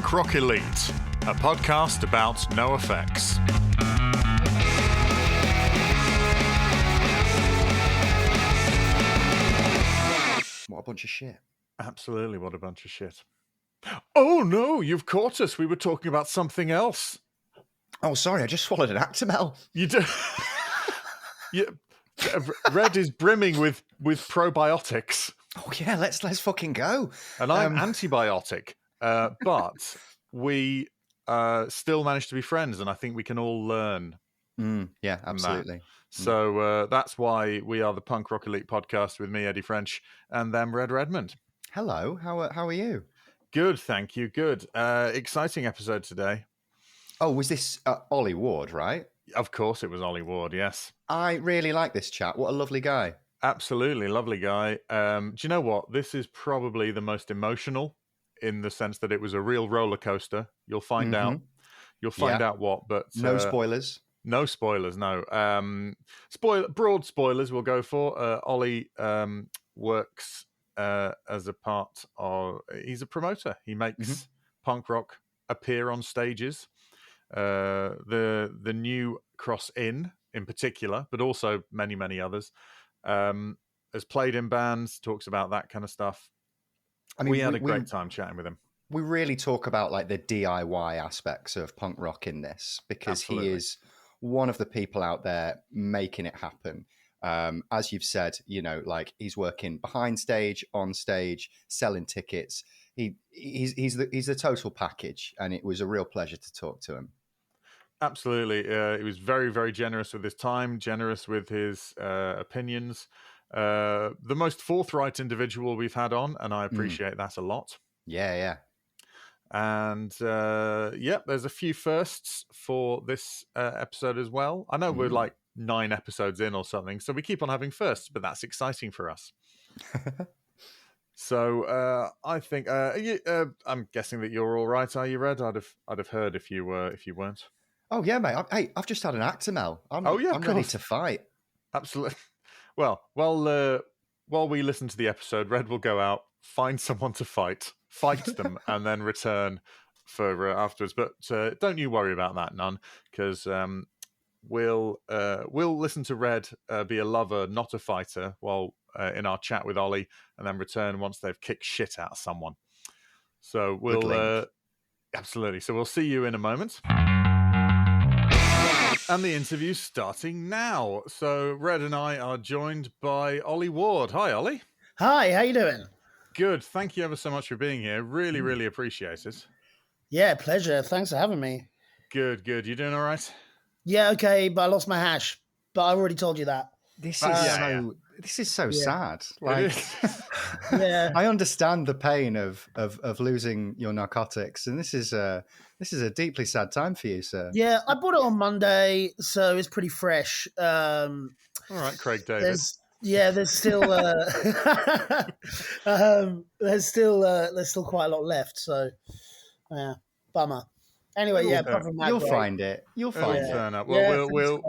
Punk Rock Elite, a podcast about NOFX. What a bunch of shit. Absolutely, what a bunch of shit. Oh no, you've caught us. We were talking about something else. Oh, sorry, I just swallowed an Actimel. You do. Red is brimming with probiotics. Oh yeah, let's fucking go. And I'm antibiotic. But we still managed to be friends, and I think we can all learn. Yeah, absolutely. So that's why we are the Punk Rock Elite podcast with me, Eddie French, and them, Red Redmond. Hello, how are you? Good, thank you. Good. Exciting episode today. Oh, was this Ollie Ward, right? Of course it was Ollie Ward, yes. I really like this chap. What a lovely guy. Absolutely, lovely guy. Do you know what? This is probably the most emotional in the sense that it was a real roller coaster. You'll find out. You'll find out what, but... no spoilers. No spoilers, no. Broad spoilers we'll go for. Ollie works as a part of... He's a promoter. He makes punk rock appear on stages. The new Cross in particular, but also many, many others. Has played in bands, talks about that kind of stuff. I mean, we had a great time chatting with him. We really talk about like the DIY aspects of punk rock in this because he is one of the people out there making it happen. As you've said, you know, like he's working behind stage, on stage, selling tickets. He's the total package, and it was a real pleasure to talk to him. Absolutely. He was very, very generous with his time, generous with his opinions. The most forthright individual we've had on, and I appreciate that a lot. Yeah. And there's a few firsts for this episode as well. I know we're like 9 episodes in or something, so we keep on having firsts, but that's exciting for us. So I think I'm guessing that you're all right. Are you, Red? I'd have heard if you weren't. Oh yeah, mate. I've just had an Actimel. I'm ready to fight. Absolutely. Well, while we listen to the episode, Red will go out, find someone to fight them, and then return for afterwards. But don't you worry about that, none, because we'll listen to Red be a lover, not a fighter, while in our chat with Ollie, and then return once they've kicked shit out of someone. So we'll absolutely. So we'll see you in a moment. And the interview's starting now. So Red and I are joined by Ollie Ward. Hi, Ollie. Hi, how you doing? Good. Thank you ever so much for being here. Really, really appreciate it. Yeah, pleasure. Thanks for having me. Good. You doing all right? Yeah, okay, but I lost my hash. But I already told you that. This is so sad. Like, yeah, I understand the pain of losing your narcotics, and this is a deeply sad time for you, sir. Yeah, I bought it on Monday, so it's pretty fresh. All right, Craig David. There's still there's still quite a lot left. So yeah, bummer. Anyway, apart from that, you'll find it. You'll find it. Turn up. Well,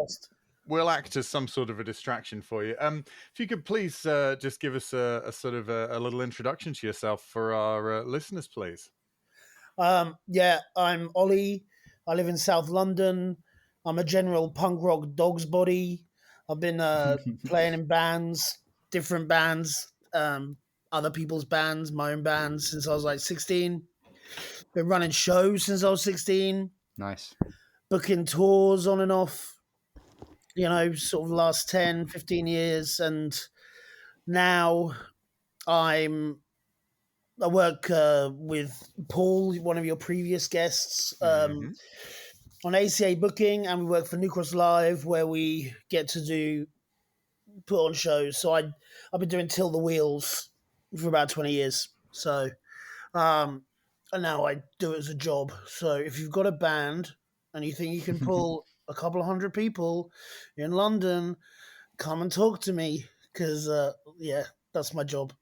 we'll act as some sort of a distraction for you. If you could please just give us a sort of a little introduction to yourself for our listeners, please. I'm Ollie. I live in South London. I'm a general punk rock dog's body. I've been playing in bands, different bands, other people's bands, my own bands since I was like 16. Been running shows since I was 16. Nice. Booking tours on and off, you know, sort of last 10, 15 years. And now I work with Paul, one of your previous guests, on ACA booking, and we work for New Cross Live, where we get to put on shows. So I've been doing Till the Wheels for about 20 years. So, and now I do it as a job. So if you've got a band and you think you can pull a couple of 100 people in London, come and talk to me, because that's my job.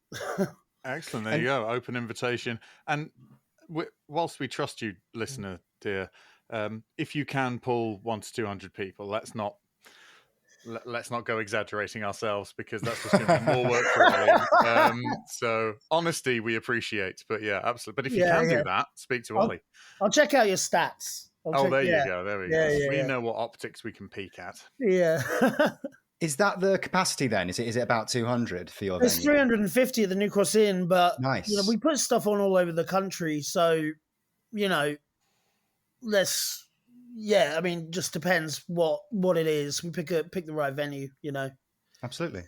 Excellent. There you go. Open invitation. And whilst we trust you, listener dear, if you can pull 100 to 200 people, let's not let's not go exaggerating ourselves, because that's just going to be more work for Ollie. So honesty we appreciate, but yeah, absolutely. But if you can do that, speak to Ollie. I'll check out your stats. You go. There we go. We know what optics we can peak at. Yeah. Is that the capacity then? Is it about 200 for your venue? It's 350 at the New Cross Inn, but nice. We put stuff on all over the country, so just depends what it is. We pick the right venue, Absolutely.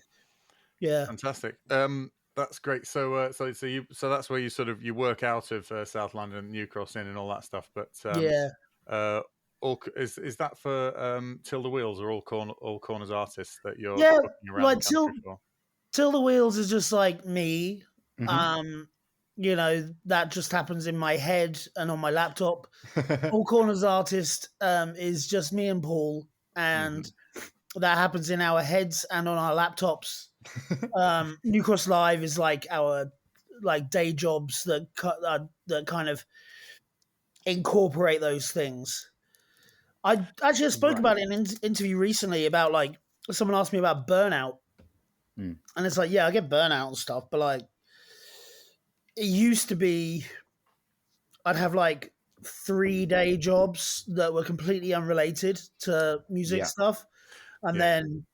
Yeah. Fantastic. That's great. So that's where you work out of South London, New Cross Inn, and all that stuff. But is that for Till the Wheels or all corners artists that you're looking around the country for? Till the Wheels is just like me. Mm-hmm. That just happens in my head and on my laptop. All Corners Artist is just me and Paul, and that happens in our heads and on our laptops. New Cross Live is like our day jobs that kind of incorporate those things. I actually spoke about it in an interview recently about someone asked me about burnout, and it's I get burnout and stuff, but it used to be I'd have 3-day jobs that were completely unrelated to music stuff, and then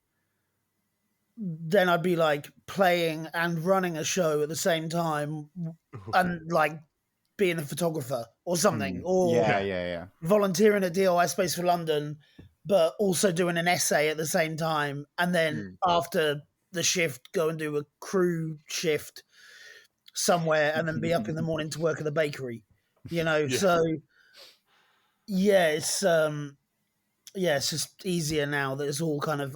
I'd be playing and running a show at the same time, and being a photographer or something, or volunteering at DIY Space for London, but also doing an essay at the same time, and then after the shift go and do a crew shift somewhere, and then be up in the morning to work at the bakery. So it's just easier now that it's all kind of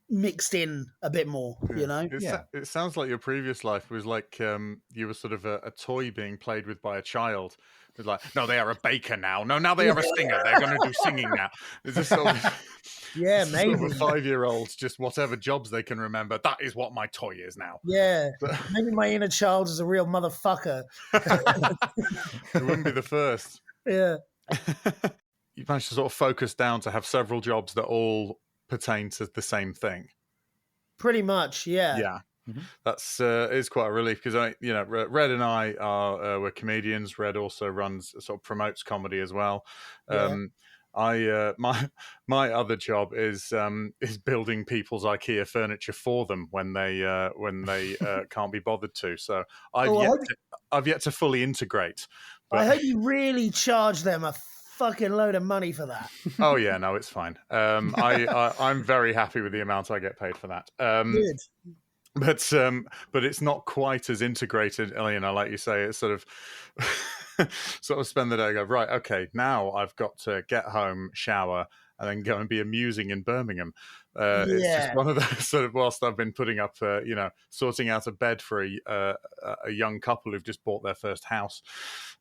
mixed in a bit more. It sounds like your previous life was you were sort of a toy being played with by a child. It's no, they are a baker now. No, now they are a singer. They're going to do singing now. It's just sort of maybe sort of 5-year-olds, just whatever jobs they can remember. That is what my toy is now. Yeah, maybe my inner child is a real motherfucker. It wouldn't be the first. Yeah. You managed to sort of focus down to have several jobs that all pertain to the same thing. Pretty much, yeah. Yeah. Mm-hmm. That's is quite a relief, because Red and I are we're comedians. Red also promotes comedy as well. My other job is building people's IKEA furniture for them when they can't be bothered to. So I've yet to fully integrate. But I hope you really charge them a fucking load of money for that. Oh yeah, no, it's fine. I'm very happy with the amount I get paid for that. Good. But it's not quite as integrated, like you say. It's sort of spend the day, go, right, okay, now I've got to get home, shower, and then go and be amusing in Birmingham. It's just one of those sort of, whilst I've been putting up, sorting out a bed for a young couple who've just bought their first house.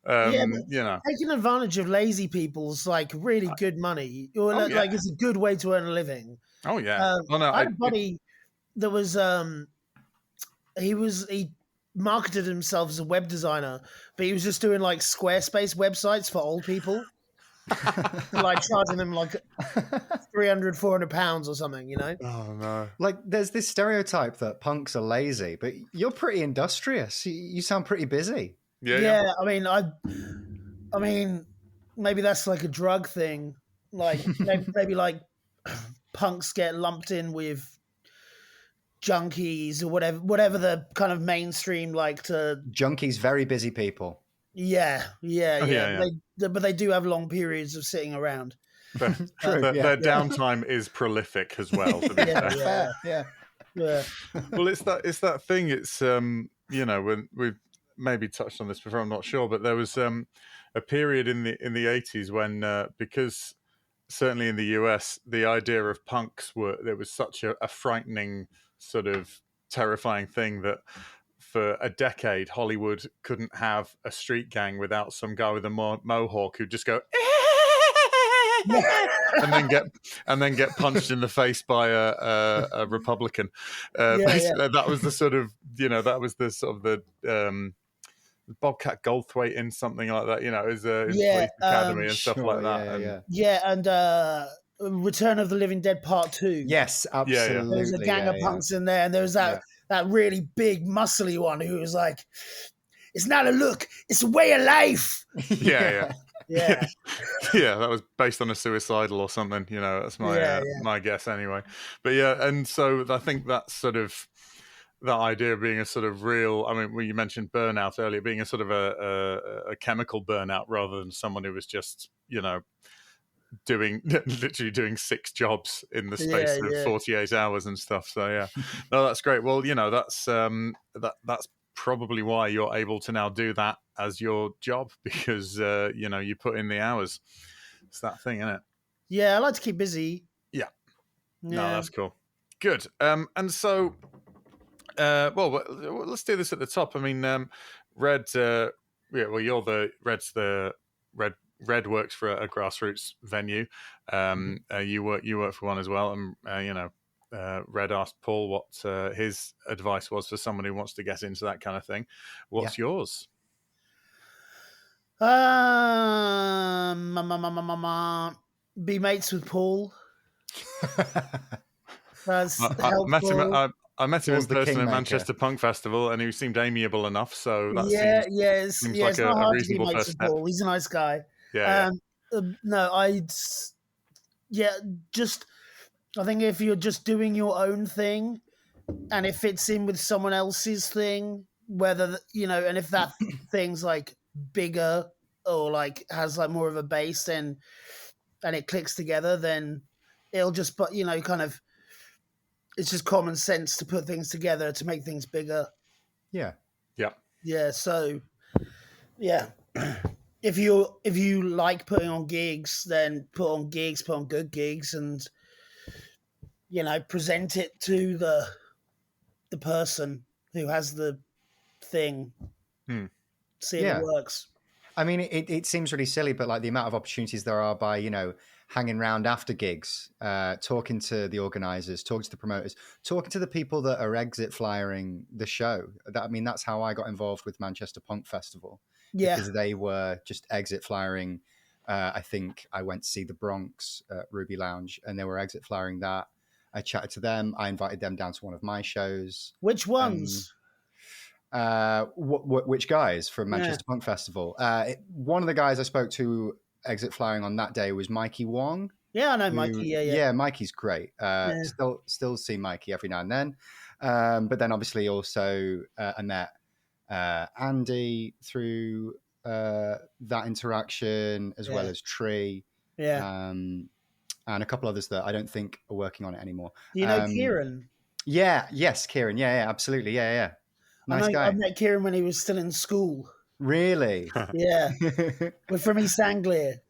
Taking advantage of lazy people's really good money, or it's a good way to earn a living. Oh yeah. I had a buddy that was he marketed himself as a web designer, but he was just doing Squarespace websites for old people. Charging them £300-400 or something, Oh no! There's this stereotype that punks are lazy, but you're pretty industrious. You sound pretty busy. Yeah. I mean, maybe that's a drug thing. Maybe punks get lumped in with junkies or whatever the kind of mainstream junkies, very busy people. Yeah. But they do have long periods of sitting around. Their downtime is prolific as well. To be fair. Yeah. Well, it's that thing. It's when we've maybe touched on this before, I'm not sure, but there was a period in the 80s when because certainly in the US the idea of punks there was such a frightening, sort of terrifying thing that for a decade Hollywood couldn't have a street gang without some guy with a mohawk who'd just go and then get punched in the face by a Republican. That was the sort of the Bobcat Goldthwait in something like that, is police academy and stuff like that. And Return of the Living Dead Part 2. Yes, absolutely. There was a gang of punks in there, and there was that really big, muscly one who was like, "It's not a look, it's a way of life." Yeah. Yeah. Yeah, that was based on a suicidal or something. That's my my guess anyway. But yeah, and so I think that's sort of that idea of being a sort of real. I mean, you mentioned burnout earlier, being a sort of a chemical burnout rather than someone who was just literally doing 6 jobs in the space of 48 hours and stuff. So yeah, no, that's great. Well, that's probably why you're able to now do that as your job, because you put in the hours. It's that thing, isn't it? Yeah, I like to keep busy. Yeah. No, that's cool. Good. And so well, let's do this at the top. I mean, Red Red works for a grassroots venue. You work for one as well, and Red asked Paul what his advice was for someone who wants to get into that kind of thing. What's yours? Be mates with Paul. That's I met him in person at Manchester Punk Festival, and he seemed amiable enough. So that seems like a reasonable first step. Paul. He's a nice guy. I think if you're just doing your own thing, and it fits in with someone else's thing, whether and if that thing's like bigger or like has like more of a base, and it clicks together, then it'll just kind of. It's just common sense to put things together to make things bigger. Yeah. So, yeah. If you like putting on gigs, then put on good gigs, and present it to the person who has the thing. See if it works. I mean, it seems really silly, but like the amount of opportunities there are by hanging around after gigs, talking to the organizers, talking to the promoters, talking to the people that are exit flyering the show. That's how I got involved with Manchester Punk Festival. Yeah. Because they were just exit flyering. I think I went to see the Bronx at Ruby Lounge, and they were exit flyering that. I chatted to them. I invited them down to one of my shows. Which ones? Which guys from Manchester Punk Festival? One of the guys I spoke to exit flying on that day was Mikey Wong. Yeah, I know Mikey. Yeah, Mikey's great. Still see Mikey every now and then. But then obviously also I met Andy through that interaction, as well as Tree. And a couple others that I don't think are working on it anymore. You know Kieran? Yes, Kieran. Yeah, absolutely. Yeah. Nice guy. I met Kieran when he was still in school. Really? Yeah. We're from East Anglia.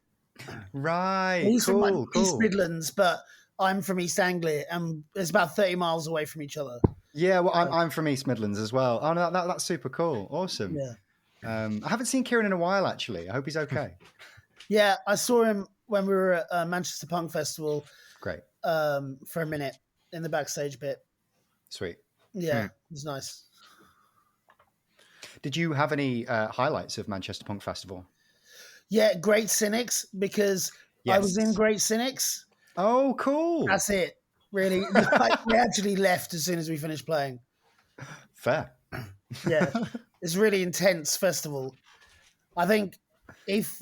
Right. He's cool. from East Midlands, but I'm from East Anglia, and it's about 30 miles away from each other. Yeah, well, I'm from East Midlands as well. Oh, no, that's super cool. Awesome. Yeah. I haven't seen Kieran in a while, actually. I hope he's okay. Yeah, I saw him when we were at Manchester Punk Festival. Great. For a minute in the backstage bit. Sweet. Yeah, it was nice. Did you have any highlights of Manchester Punk Festival? Yeah, Great Cynics, because I was in Great Cynics. Oh, cool. That's it. Really. We actually left as soon as we finished playing. Fair. Yeah. It's a really intense festival. I think it's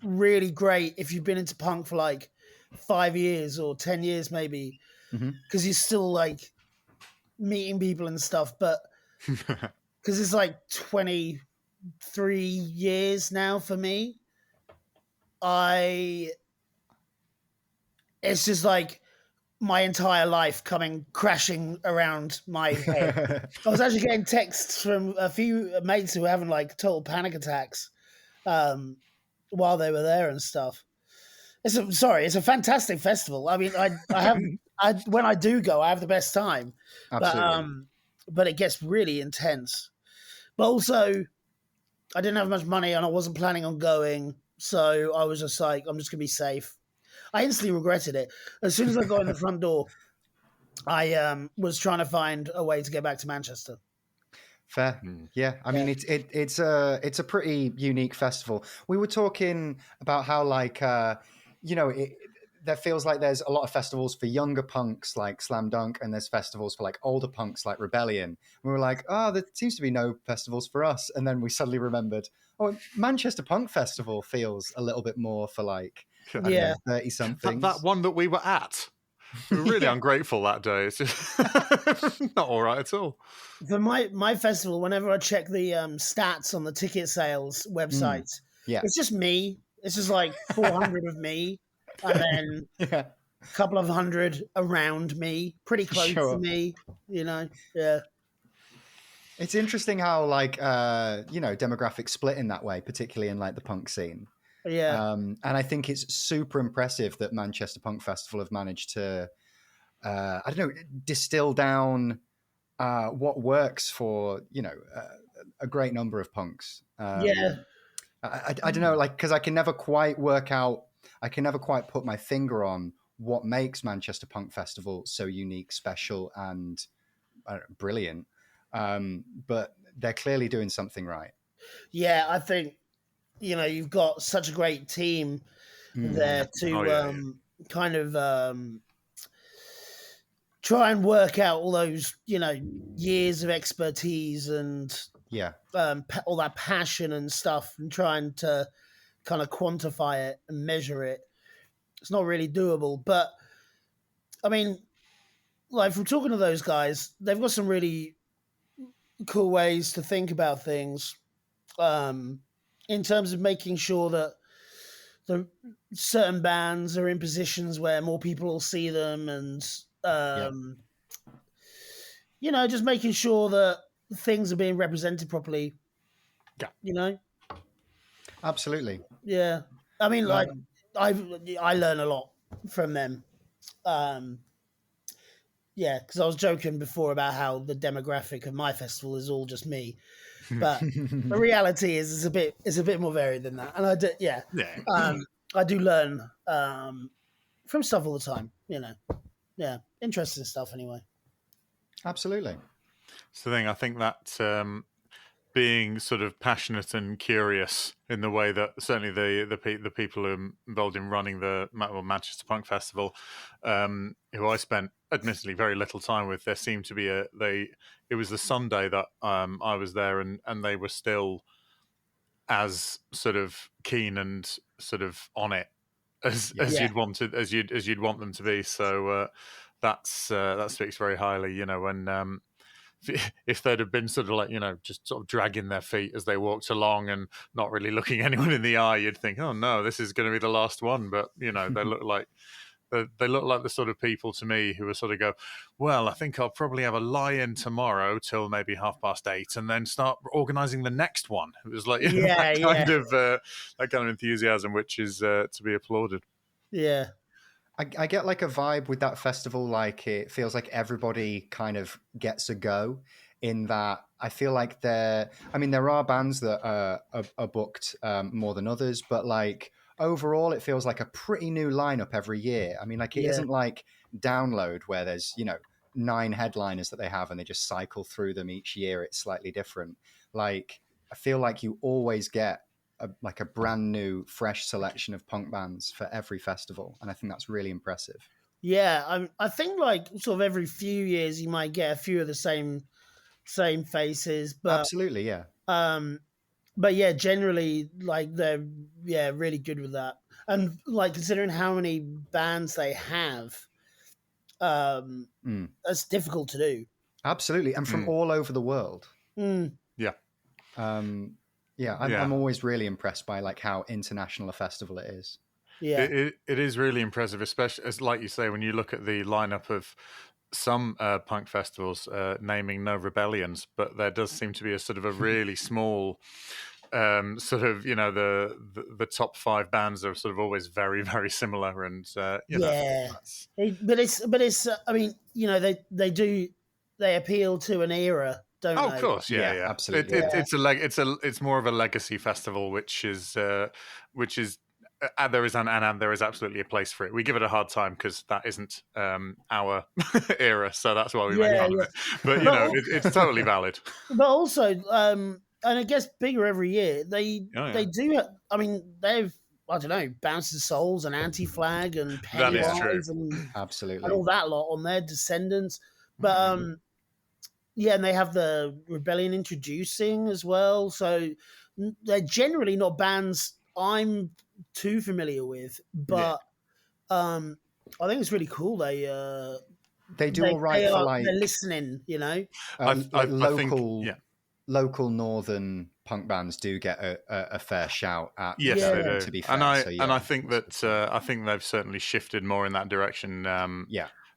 really great if you've been into punk for like 5 years or 10 years maybe, because you're still like meeting people and stuff, but because it's like 23 years now for me, it's just like my entire life coming crashing around my head. I was actually getting texts from a few mates who were having like total panic attacks while they were there and stuff. It's a fantastic festival. I mean, when I do go, I have the best time. Absolutely. But it gets really intense. But also, I didn't have much money and I wasn't planning on going, so I was just like, I'm just gonna be safe. I instantly regretted it. As soon as I got in the front door, I was trying to find a way to get back to Manchester. Fair. Yeah. I mean, it's a pretty unique festival. We were talking about how like there feels like there's a lot of festivals for younger punks like Slam Dunk, and there's festivals for like older punks like Rebellion. And we were like, oh, there seems to be no festivals for us. And then we suddenly remembered, oh, Manchester Punk Festival feels a little bit more for like, I don't know, 30-somethings. That one that we were at. We were really ungrateful that day. It's just not all right at all. For my festival, whenever I check the stats on the ticket sales website, it's just me. It's just like 400 of me, and then a couple of hundred around me, pretty close to me, Yeah. It's interesting how like demographics split in that way, particularly in like the punk scene. Yeah. And I think it's super impressive that Manchester Punk Festival have managed to distill down what works for a great number of punks. I don't know, like, because I can never quite put my finger on what makes Manchester Punk Festival so unique, special, and brilliant. But they're clearly doing something right. Yeah, I think, you've got such a great team there to kind of try and work out all those, years of expertise and all that passion and stuff, and trying to kind of quantify it and measure it. It's not really doable. But, I mean, like, from talking to those guys, they've got some really cool ways to think about things in terms of making sure that the certain bands are in positions where more people will see them, and just making sure that things are being represented properly. Absolutely. Yeah, I mean, like, I learn a lot from them. Because I was joking before about how the demographic of my festival is all just me, but the reality is it's a bit more varied than that. And I do learn from stuff all the time. Interesting stuff anyway. Absolutely. It's the thing. I think that being sort of passionate and curious in the way that certainly the people who are involved in running the Manchester Punk Festival, who I spent admittedly very little time with, there seemed to be it was the Sunday that I was there, and they were still as sort of keen and sort of on it as you'd want them to be. So that speaks very highly, when if they'd have been sort of like, just sort of dragging their feet as they walked along and not really looking anyone in the eye, you'd think, oh no, this is going to be the last one. But they look like the sort of people to me who would sort of go, well, I think I'll probably have a lie-in tomorrow till maybe 8:30 and then start organising the next one. It was like that kind of enthusiasm, which is to be applauded. Yeah. I get like a vibe with that festival, like it feels like everybody kind of gets a go, in that I feel like there are bands that are booked more than others, but like overall it feels like a pretty new lineup every year. I mean, like it isn't like Download where there's 9 headliners that they have and they just cycle through them each year. It's slightly different. Like I feel like you always get a brand new, fresh selection of punk bands for every festival, and I think that's really impressive. Yeah, I think like sort of every few years you might get a few of the same faces, but absolutely, yeah. But yeah, generally like they're really good with that, and like considering how many bands they have, that's difficult to do. Absolutely, and from all over the world. Yeah. I'm always really impressed by like how international a festival it is. Yeah, it is really impressive, especially as like you say, when you look at the lineup of some punk festivals, naming no rebellions, but there does seem to be a sort of a really small sort of the top 5 bands are sort of always very, very similar, and but it's I mean they appeal to an era. Don't of course, yeah, absolutely. It's more of a legacy festival, which is there is absolutely a place for it. We give it a hard time because that isn't our era, so that's why we make fun of it. But it's totally valid. But also, and it gets bigger every year. They do. I mean, they've I don't know, Bouncing Souls and Anti-Flag and That is true. Pennywise and Absolutely. all that lot on their Descendants. But yeah, and they have the Rebellion Introducing as well. So they're generally not bands I'm too familiar with, but I think it's really cool. They do all right for like they're listening, you know. Like local think, yeah. local northern punk bands do get a fair shout at. Yes, they do. To be fair, and I think that I think they've certainly shifted more in that direction.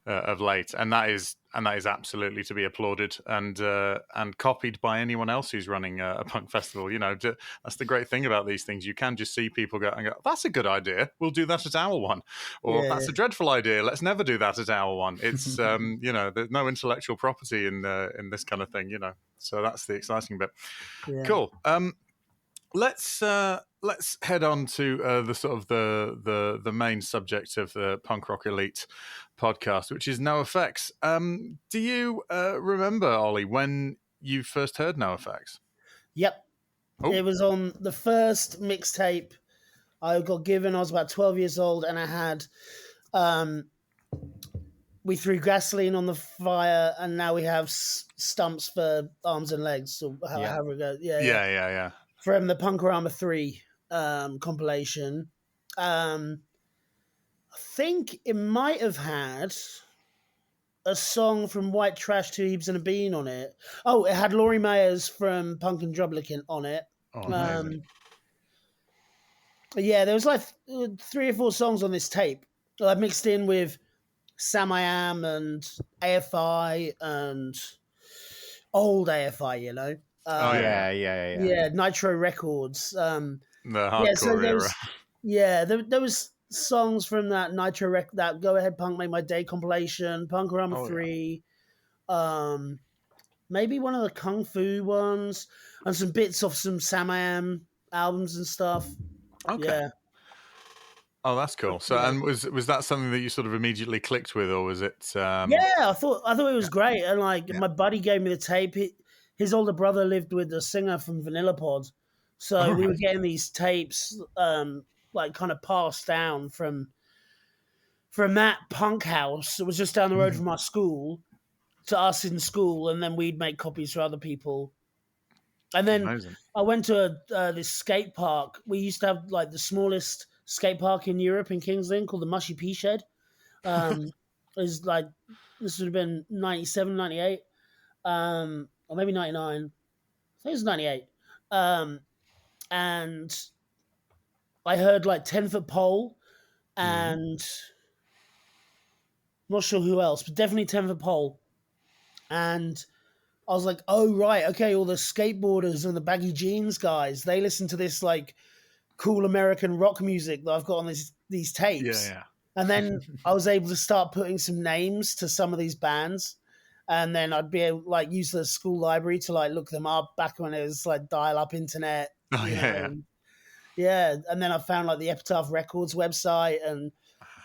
Of late, and that is absolutely to be applauded and copied by anyone else who's running a punk festival. You know, that's the great thing about these things. You can just see people go, "That's a good idea. We'll do that at our one," or "That's a dreadful idea. Let's never do that at our one." It's you know, there's no intellectual property in this kind of thing. You know, so that's the exciting bit. Yeah. Cool. Let's head on to the sort of the main subject of the Punk Rock Elite podcast, which is NOFX. Do you remember, Ollie, when you first heard NOFX? Yep. Oh. It was on the first mixtape I got given. I was about 12 years old, and I had we threw gasoline on the fire, and now we have stumps for arms and legs. So however it goes. Yeah. From the Punkorama 3 compilation. I think it might have had a song from White Trash, Two Heaps and a Bean on it. Oh, it had Laurie Mayers from Punk and Drublickin on it. Oh, yeah, there was like 3 or 4 songs on this tape. I mixed in with Sam I Am and AFI and old AFI, you know. Yeah, Nitro Records. The hardcore era. Yeah, there was songs from that Nitro that Go Ahead Punk Make My Day compilation, Punkorama 3, maybe one of the Kung Fu ones, and some bits off some Sam I Am albums and stuff. Okay. Yeah. Oh, that's cool. So, and was that something that you sort of immediately clicked with, or was it? Yeah, I thought it was great, and like my buddy gave me the tape. His older brother lived with the singer from Vanilla Pod, so we were getting these tapes, like kind of passed down from that punk house. It was just down the road from our school to us in school, and then we'd make copies for other people. And then I went to this skate park. We used to have like the smallest skate park in Europe in Kings Lynn called the Mushy Pea Shed. It was like, this would have been 97, 98, or maybe 99. I think it was 98. And I heard like 10 Foot Pole and I'm not sure who else, but definitely 10 Foot Pole. And I was like, oh, right, okay, all the skateboarders and the baggy jeans guys, they listen to this like cool American rock music that I've got on these tapes. Yeah. And then I was able to start putting some names to some of these bands. And then I'd be able to like use the school library to like look them up back when it was like dial-up internet. Oh, yeah. Yeah. And then I found like the Epitaph Records website. And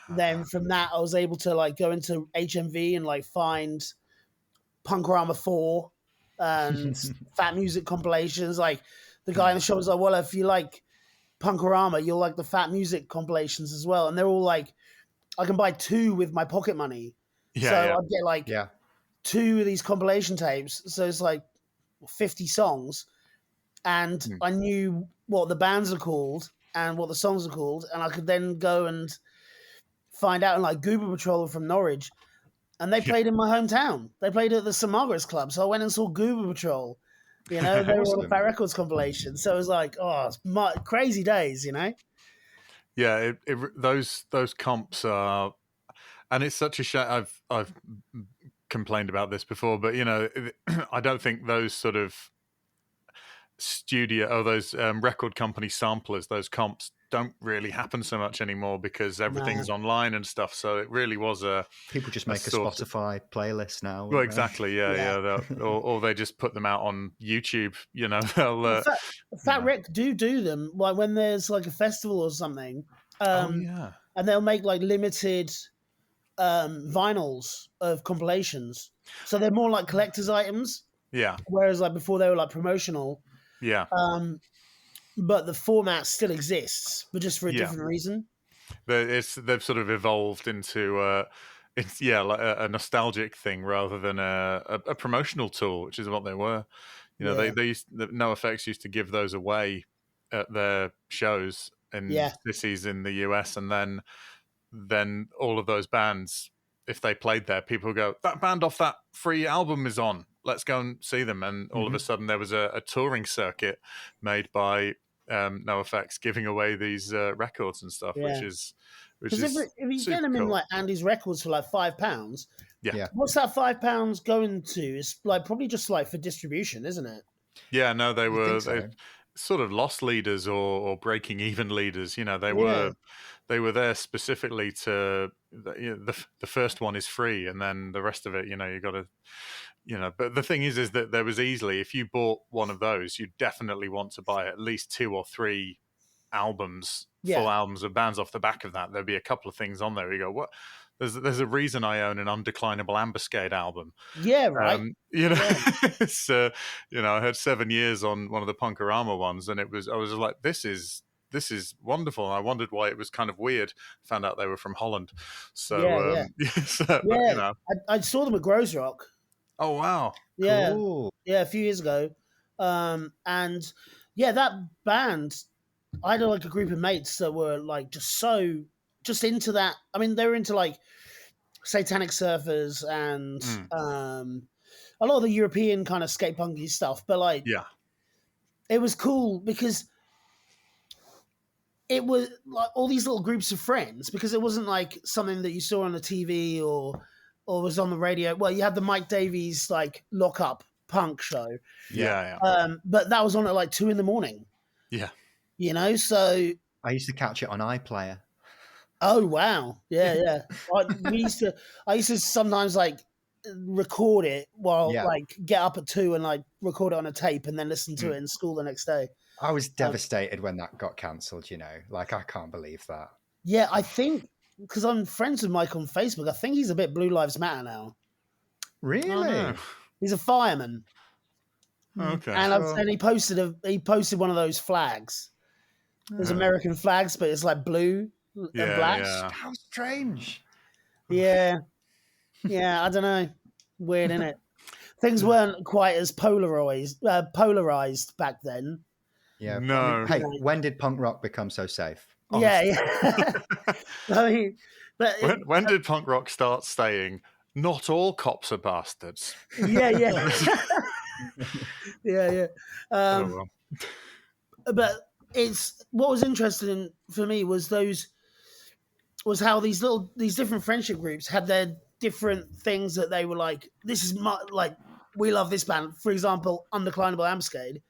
then from that, I was able to like go into HMV and like find Punkorama 4 and Fat Music compilations. Like the guy in the shop was like, well, if you like Punkorama, you'll like the Fat Music compilations as well. And they're all like, I can buy 2 with my pocket money. I'd get like 2 of these compilation tapes. So it's like 50 songs. And I knew what the bands are called and what the songs are called. And I could then go and find out. And like Goober Patrol from Norwich. And they played in my hometown. They played at the St. Margaret's Club. So I went and saw Goober Patrol. You know, they were on a Fat Records compilation. So it was like, it's crazy days, you know? Yeah, those comps are, and it's such a shame. I've complained about this before, but you know, I don't think those sort of those record company samplers, those comps don't really happen so much anymore because everything's online and stuff. So it really was people just make a Spotify playlist now. Well, exactly, yeah. Or they just put them out on YouTube. You know, Fat Rec do them like when there's like a festival or something. And they'll make like limited vinyls of compilations, so they're more like collector's items. Yeah. Whereas like before they were like promotional. Yeah. but the format still exists, but just for a different reason. They've sort of evolved into it's like a nostalgic thing rather than a promotional tool, which is what they were. The NoFX used to give those away at their shows in cities in the US, and then all of those bands, if they played there, people would go, that band off that free album is on, let's go and see them. And all of a sudden there was a touring circuit made by NoFX giving away these records and stuff, which is if you get them in like Andy's Records for like £5, what's that £5 going to? It's like probably just like for distribution, isn't it? Yeah, no, they sort of loss leaders or breaking even leaders. They were there specifically to the first one is free, and then the rest of it, you got to. But the thing is that there was easily, if you bought one of those, you definitely want to buy at least 2 or 3 albums, full albums of bands off the back of that. There'd be a couple of things on there. You go, what? There's a reason I own an Undeclinable Ambuscade album. Yeah, right. It's I had 7 years on one of the Punkorama ones, and I was like, this is wonderful. And I wondered why it was kind of weird. Found out they were from Holland. So I saw them at Grows Rock. Oh wow! Yeah, cool. Yeah, a few years ago, and that band, I had like a group of mates that were like just into that. I mean, they were into like Satanic Surfers and a lot of the European kind of skate punky stuff, but like it was cool because it was like all these little groups of friends, because it wasn't like something that you saw on the TV or was on the radio. Well, you had the Mike Davies like Lock Up punk show. But that was on at like 2 a.m. Yeah. So I used to catch it on iPlayer. Oh wow. Yeah. I used to sometimes like record it while like get up at 2 and like record it on a tape and then listen to it in school the next day. I was devastated when that got cancelled, like I can't believe that. Yeah, I think because I'm friends with Mike on Facebook, I think he's a bit Blue Lives Matter now. Really? Oh, no. He's a fireman. Okay. And he posted one of those flags. There's American flags, but it's like blue and black. Yeah. How strange. Yeah. I don't know. Weird, isn't it? Things weren't quite as polarized back then. Yeah. No. Hey, when did punk rock become so safe? Honestly. Yeah. I mean, but when did punk rock start saying, "Not all cops are bastards"? Yeah. Yeah. But it's what was interesting for me was how these different friendship groups had their different things that they were like, this is like, we love this band. For example, Undeclinable Ambuscade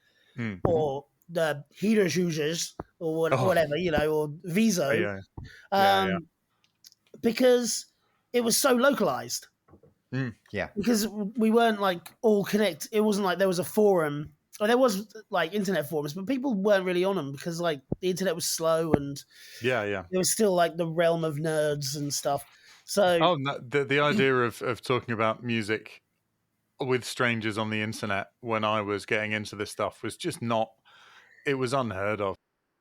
or the Heaters Users or whatever, or Viso. Because it was so localized. Yeah. Because we weren't like all connect. It wasn't like there was a forum. Or there was like internet forums, but people weren't really on them because like the internet was slow and it was still like the realm of nerds and stuff. So the idea of talking about music with strangers on the internet when I was getting into this stuff was just not. It was unheard of.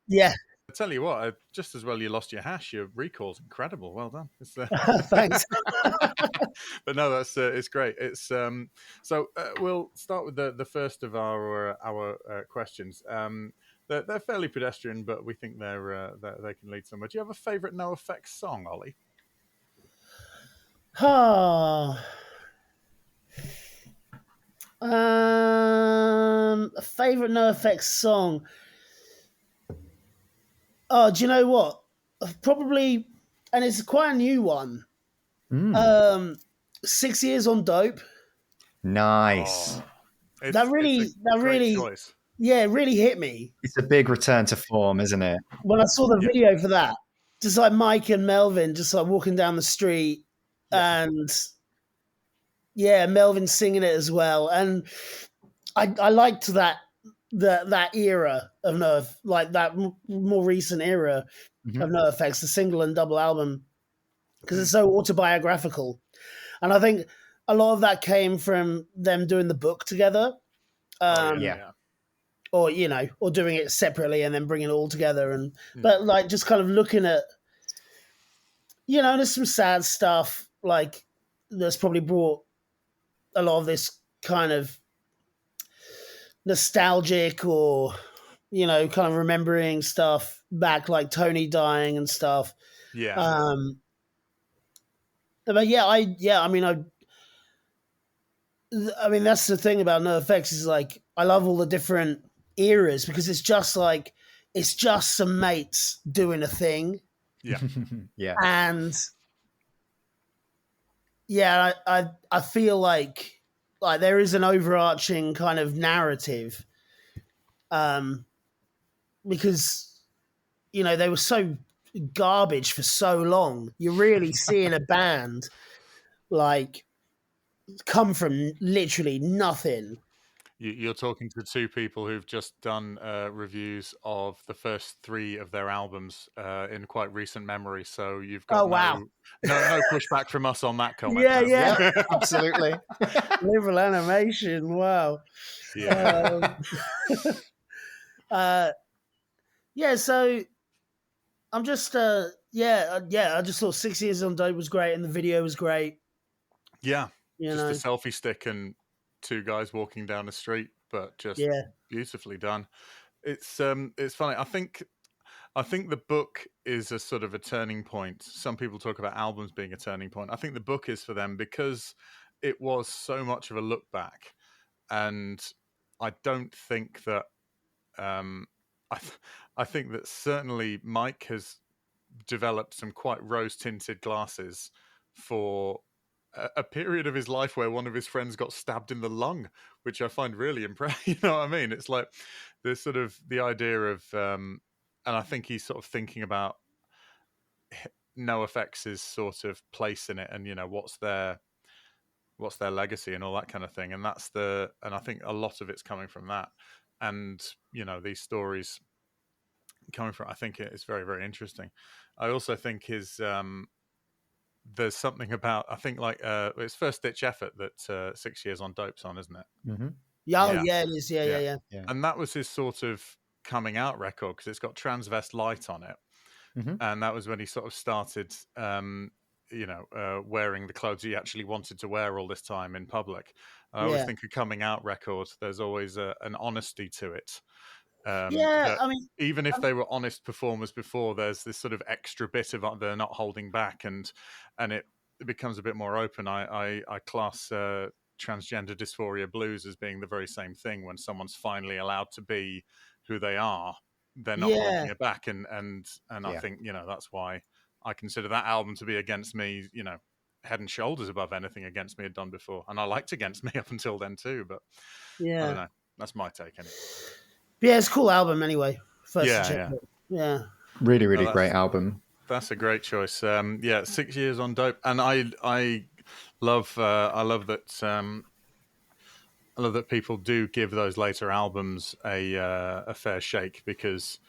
Yeah. I tell you what, just as well you lost your hash. Your recall's incredible. Well done. Thanks. But no, that's it's great. It's so we'll start with the first of our questions. They're fairly pedestrian, but we think they can lead somewhere. Do you have a favourite NoFX song, Ollie? A favourite NoFX song. Oh, do you know what? Probably, and it's quite a new one. 6 Years on Dope. Nice. That really choice. Yeah, it really hit me. It's a big return to form, isn't it? When I saw the video for that, just like Mike and Melvin, just like walking down the street, and Melvin singing it as well, and I liked that era of NoFX, like that more recent era of NoFX, the single and double album, because it's so autobiographical. And I think a lot of that came from them doing the book together. or or doing it separately and then bringing it all together. And but like just kind of looking at, there's some sad stuff like that's probably brought a lot of this kind of nostalgic or kind of remembering stuff back, like Tony dying and stuff. Yeah. But I mean that's the thing about NoFX is like I love all the different eras because it's just some mates doing a thing. Yeah. Yeah. And I feel like there is an overarching kind of narrative, because they were so garbage for so long. You're really seeing a band like come from literally nothing. You're talking to two people who've just done reviews of the first 3 of their albums in quite recent memory. So you've got no pushback from us on that comment. Yeah, absolutely. Liberal animation. Wow. Yeah. So I'm just I just thought 6 Years on Dope was great and the video was great. Yeah. Just a selfie stick and 2 guys walking down the street, but just beautifully done. It's funny. I think the book is a sort of a turning point. Some people talk about albums being a turning point. I think the book is for them because it was so much of a look back, and I don't think that. I think that certainly Mike has developed some quite rose-tinted glasses for a period of his life where one of his friends got stabbed in the lung, which I find really impressive. You know what I mean? It's like there's sort of the idea of, and I think he's sort of thinking about NoFX's sort of place in it, and what's their legacy and all that kind of thing. And and I think a lot of it's coming from that, and these stories coming from. I think it's very, very interesting. I also think there's something about, I think, like it's First Ditch Effort that 6 Years on Dope's on, isn't it? Mm-hmm. Yeah, it is. Yeah. And that was his sort of coming out record because it's got Transvest Light on it. Mm-hmm. And that was when he sort of started, wearing the clothes he actually wanted to wear all this time in public. I always think a coming out record, there's always an honesty to it. I mean, even if they were honest performers before, there's this sort of extra bit of they're not holding back, and it becomes a bit more open. I class transgender dysphoria blues as being the very same thing. When someone's finally allowed to be who they are, they're not holding it back, and I think that's why I consider that album to be Against Me, head and shoulders above anything Against Me had done before, and I liked Against Me up until then too. But I don't know. That's my take anyway. Yeah, it's a cool album anyway. Yeah. Really, really great album. That's a great choice. 6 Years on Dope, and I love that. I love that people do give those later albums a fair shake, because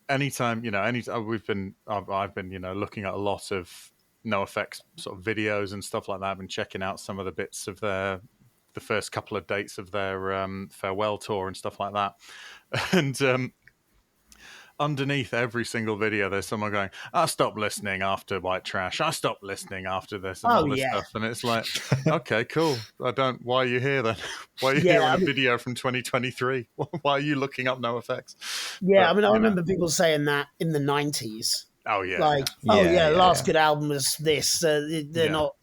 anytime I've been looking at a lot of NoFX sort of videos and stuff like that. I've been checking out some of the bits of the first couple of dates of their farewell tour and stuff like that. And underneath every single video, there's someone going, I stopped listening after White Trash. I stopped listening after this and all this stuff. And it's like, okay, cool. Why are you here then? Why are you here on a video from 2023? Why are you looking up NoFX? Yeah, I remember people saying that in the 90s. Oh, yeah. Like, last good album was this. They're not,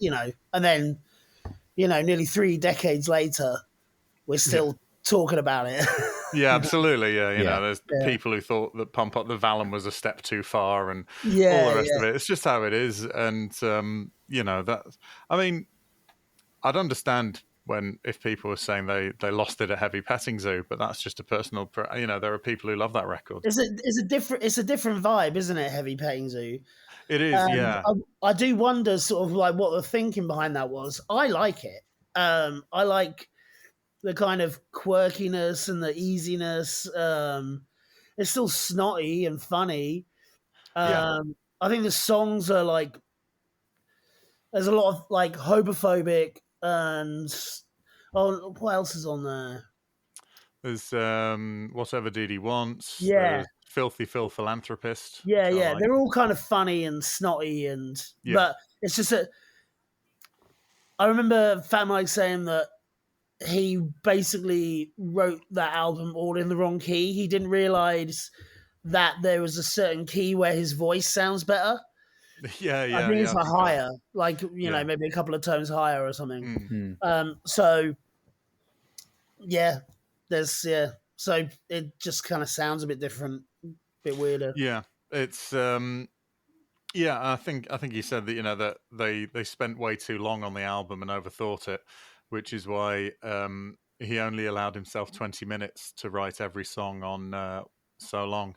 and then, nearly 3 decades later, we're still talking about it. Yeah, absolutely. Yeah, there's people who thought that Pump Up the Vallum was a step too far, and all the rest of it. It's just how it is, and that. I mean, I'd understand if people were saying they lost it at Heavy Petting Zoo, but that's just a personal. There are people who love that record. It's a different vibe, isn't it? Heavy Petting Zoo. It is. Yeah. I do wonder, sort of like what the thinking behind that was. I like it. I like the kind of quirkiness and the easiness. It's still snotty and funny. I think the songs are like, there's a lot of like homophobic and what else is on there? There's Whatever Didi Wants. Yeah. There's Filthy Phil Philanthropist. Yeah, which I yeah. like. They're all kind of funny and snotty, Yeah. but it's just that I remember Fat Mike saying that he basically wrote that album all in the wrong key. He didn't realize that there was a certain key where his voice sounds better. Yeah, I think it's I like think so. higher, like Yeah. maybe a couple of tones higher or something. Mm. So yeah, so it just kind of sounds a bit different, a bit weirder. Yeah, it's I think he said that that they spent way too long on the album and overthought it, which is why he only allowed himself 20 minutes to write every song on So Long.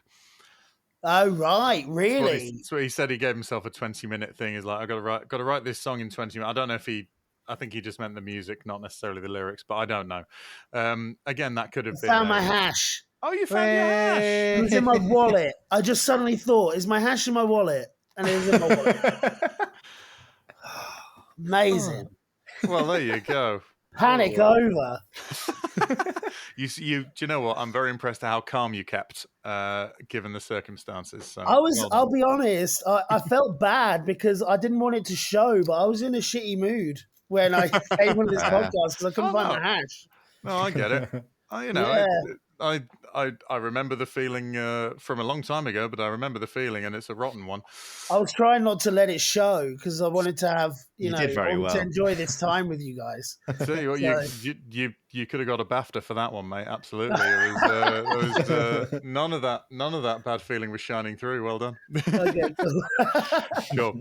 Oh right, really? That's what he said. He gave himself a 20-minute thing. He's like, I got to write this song in 20 minutes. I don't know if I think he just meant the music, not necessarily the lyrics, but I don't know. Again, that could have been. Found my hash. Oh, you found your hash. It was in my wallet. I just suddenly thought, is my hash in my wallet? And it was in my wallet. Amazing. Oh. Well, there you go. Panic over. Do you know what? I'm very impressed at how calm you kept, given the circumstances. So, I'll be honest, I felt bad because I didn't want it to show, but I was in a shitty mood when I came on this podcast because I couldn't find my hash. No, I get it. I remember the feeling from a long time ago, but I remember the feeling, and it's a rotten one. I was trying not to let it show because I wanted to have, to enjoy this time with you guys. You could have got a BAFTA for that one, mate. Absolutely, it was none of that bad feeling was shining through. Well done. Okay, cool. Sure.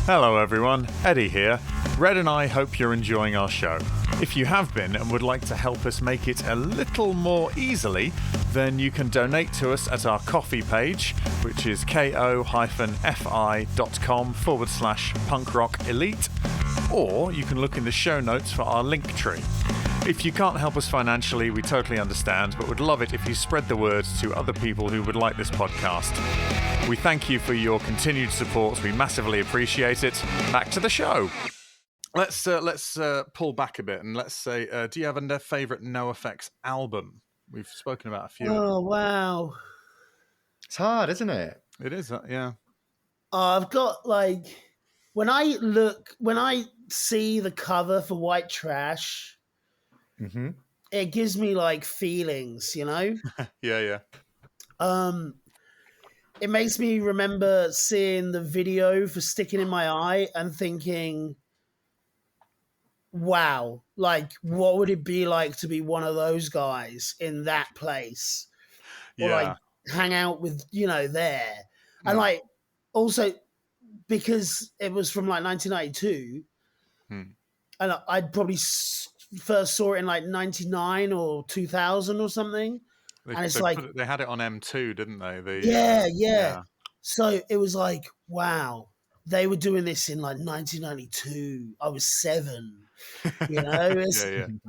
Hello everyone, Eddie here. Red and I hope you're enjoying our show. If you have been and would like to help us make it a little more easily, then you can donate to us at our Ko-fi page, which is ko-fi.com/punkrockelite, or you can look in the show notes for our link tree. If you can't help us financially, we totally understand, but would love it if you spread the word to other people who would like this podcast. We thank you for your continued support. We massively appreciate it. Back to the show. Let's pull back a bit and let's say, do you have a favourite NOFX album? We've spoken about a few. Oh, wow. It's hard, isn't it? It is, yeah. I've got when I see the cover for White Trash, it gives me feelings, Yeah. It makes me remember seeing the video for Sticking in My Eye and thinking, wow, what would it be like to be one of those guys in that place? Or hang out with, there. And also because it was from 1992 and I'd probably first saw it in 99 or 2000 or something. And it's they had it on M2, didn't they? Yeah. So it was wow, they were doing this in 1992. I was 7. I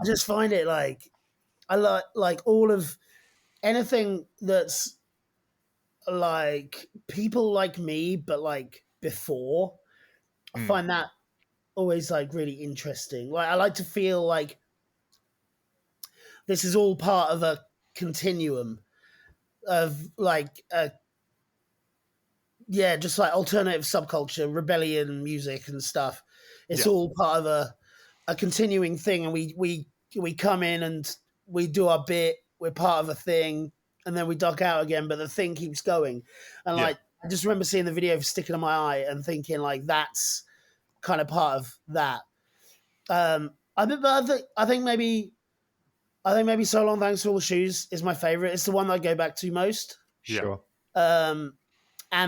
just find it I like all of anything that's people like me, but before. I find that always really interesting. I like to feel this is all part of a continuum of just alternative subculture, rebellion music and stuff. It's all part of a continuing thing, and we come in and we do our bit, we're part of a thing, and then we duck out again, but the thing keeps going. And I just remember seeing the video for Sticking in My Eye and thinking that's kind of part of that. I think maybe So Long Thanks for All the Shoes is my favorite. It's the one that I go back to most. Sure. And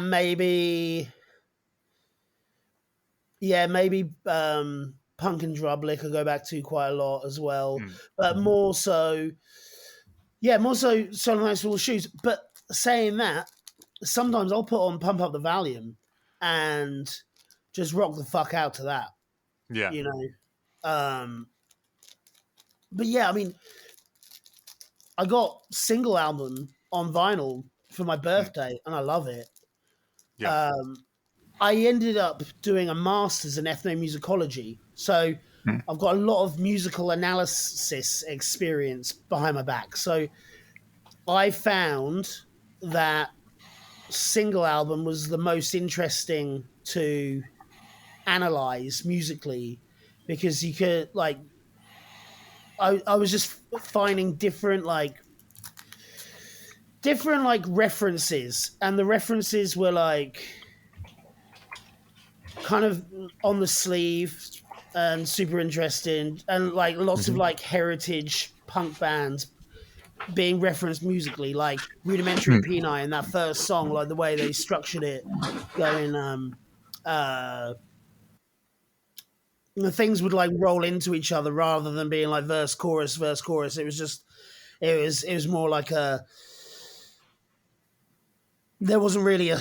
maybe Punk and Drublick I go back to quite a lot as well. But more so So Long Thanks for All the Shoes. But saying that, sometimes I'll put on Pump Up the Volume and just rock the fuck out to that. Yeah. But yeah, I mean, I got single album on vinyl for my birthday, and I love it. Yeah. I ended up doing a master's in ethnomusicology, so I've got a lot of musical analysis experience behind my back. So I found that single album was the most interesting to analyze musically, because you could like I was just finding different references, and the references were like kind of on the sleeve and super interesting, and like lots of like heritage punk bands being referenced musically, like Rudimentary Peni in that first song, like the way they structured it, going the things would like roll into each other rather than being like verse chorus verse chorus. It was more like there wasn't really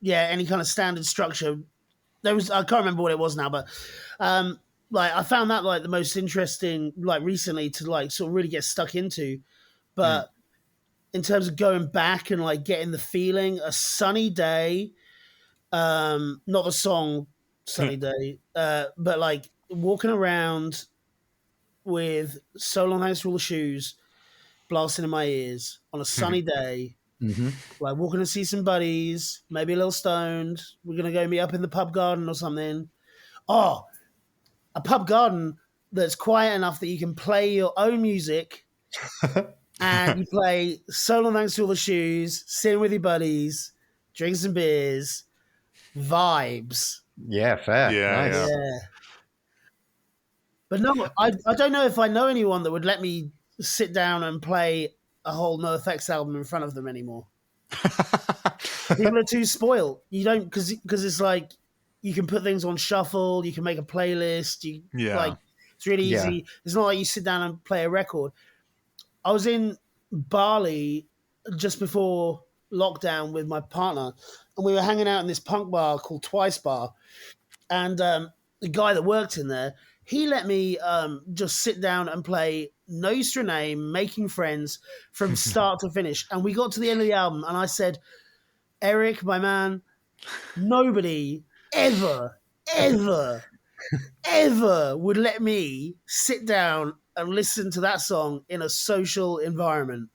any kind of standard structure. I can't remember what it was now, but like I found that like the most interesting like recently to like sort of really get stuck into. But in terms of going back and like getting the feeling, A Sunny Day, not the song Sunny Day, but like walking around with So Long Thanks for All the Shoes blasting in my ears on a sunny day, like walking to see some buddies, maybe a little stoned. We're gonna go meet up in the pub garden or something. Oh, a pub garden that's quiet enough that you can play your own music, and you play So Long Thanks for All the Shoes, sitting with your buddies, drink some beers, vibes. Yeah, fair. Yeah, Nice. Yeah. But no, I don't know if I know anyone that would let me sit down and play a whole NOFX album in front of them anymore. People are too spoiled. You don't, because it's like you can put things on shuffle, you can make a playlist. Like it's really easy. It's not like you sit down and play a record. I was in Bali just before lockdown with my partner, and we were hanging out in this punk bar called Twice Bar, and the guy that worked in there, he let me just sit down and play No Use Your Name, Making Friends from start to finish. And we got to the end of the album, and I said, Eric, my man, nobody ever would let me sit down and listen to that song in a social environment.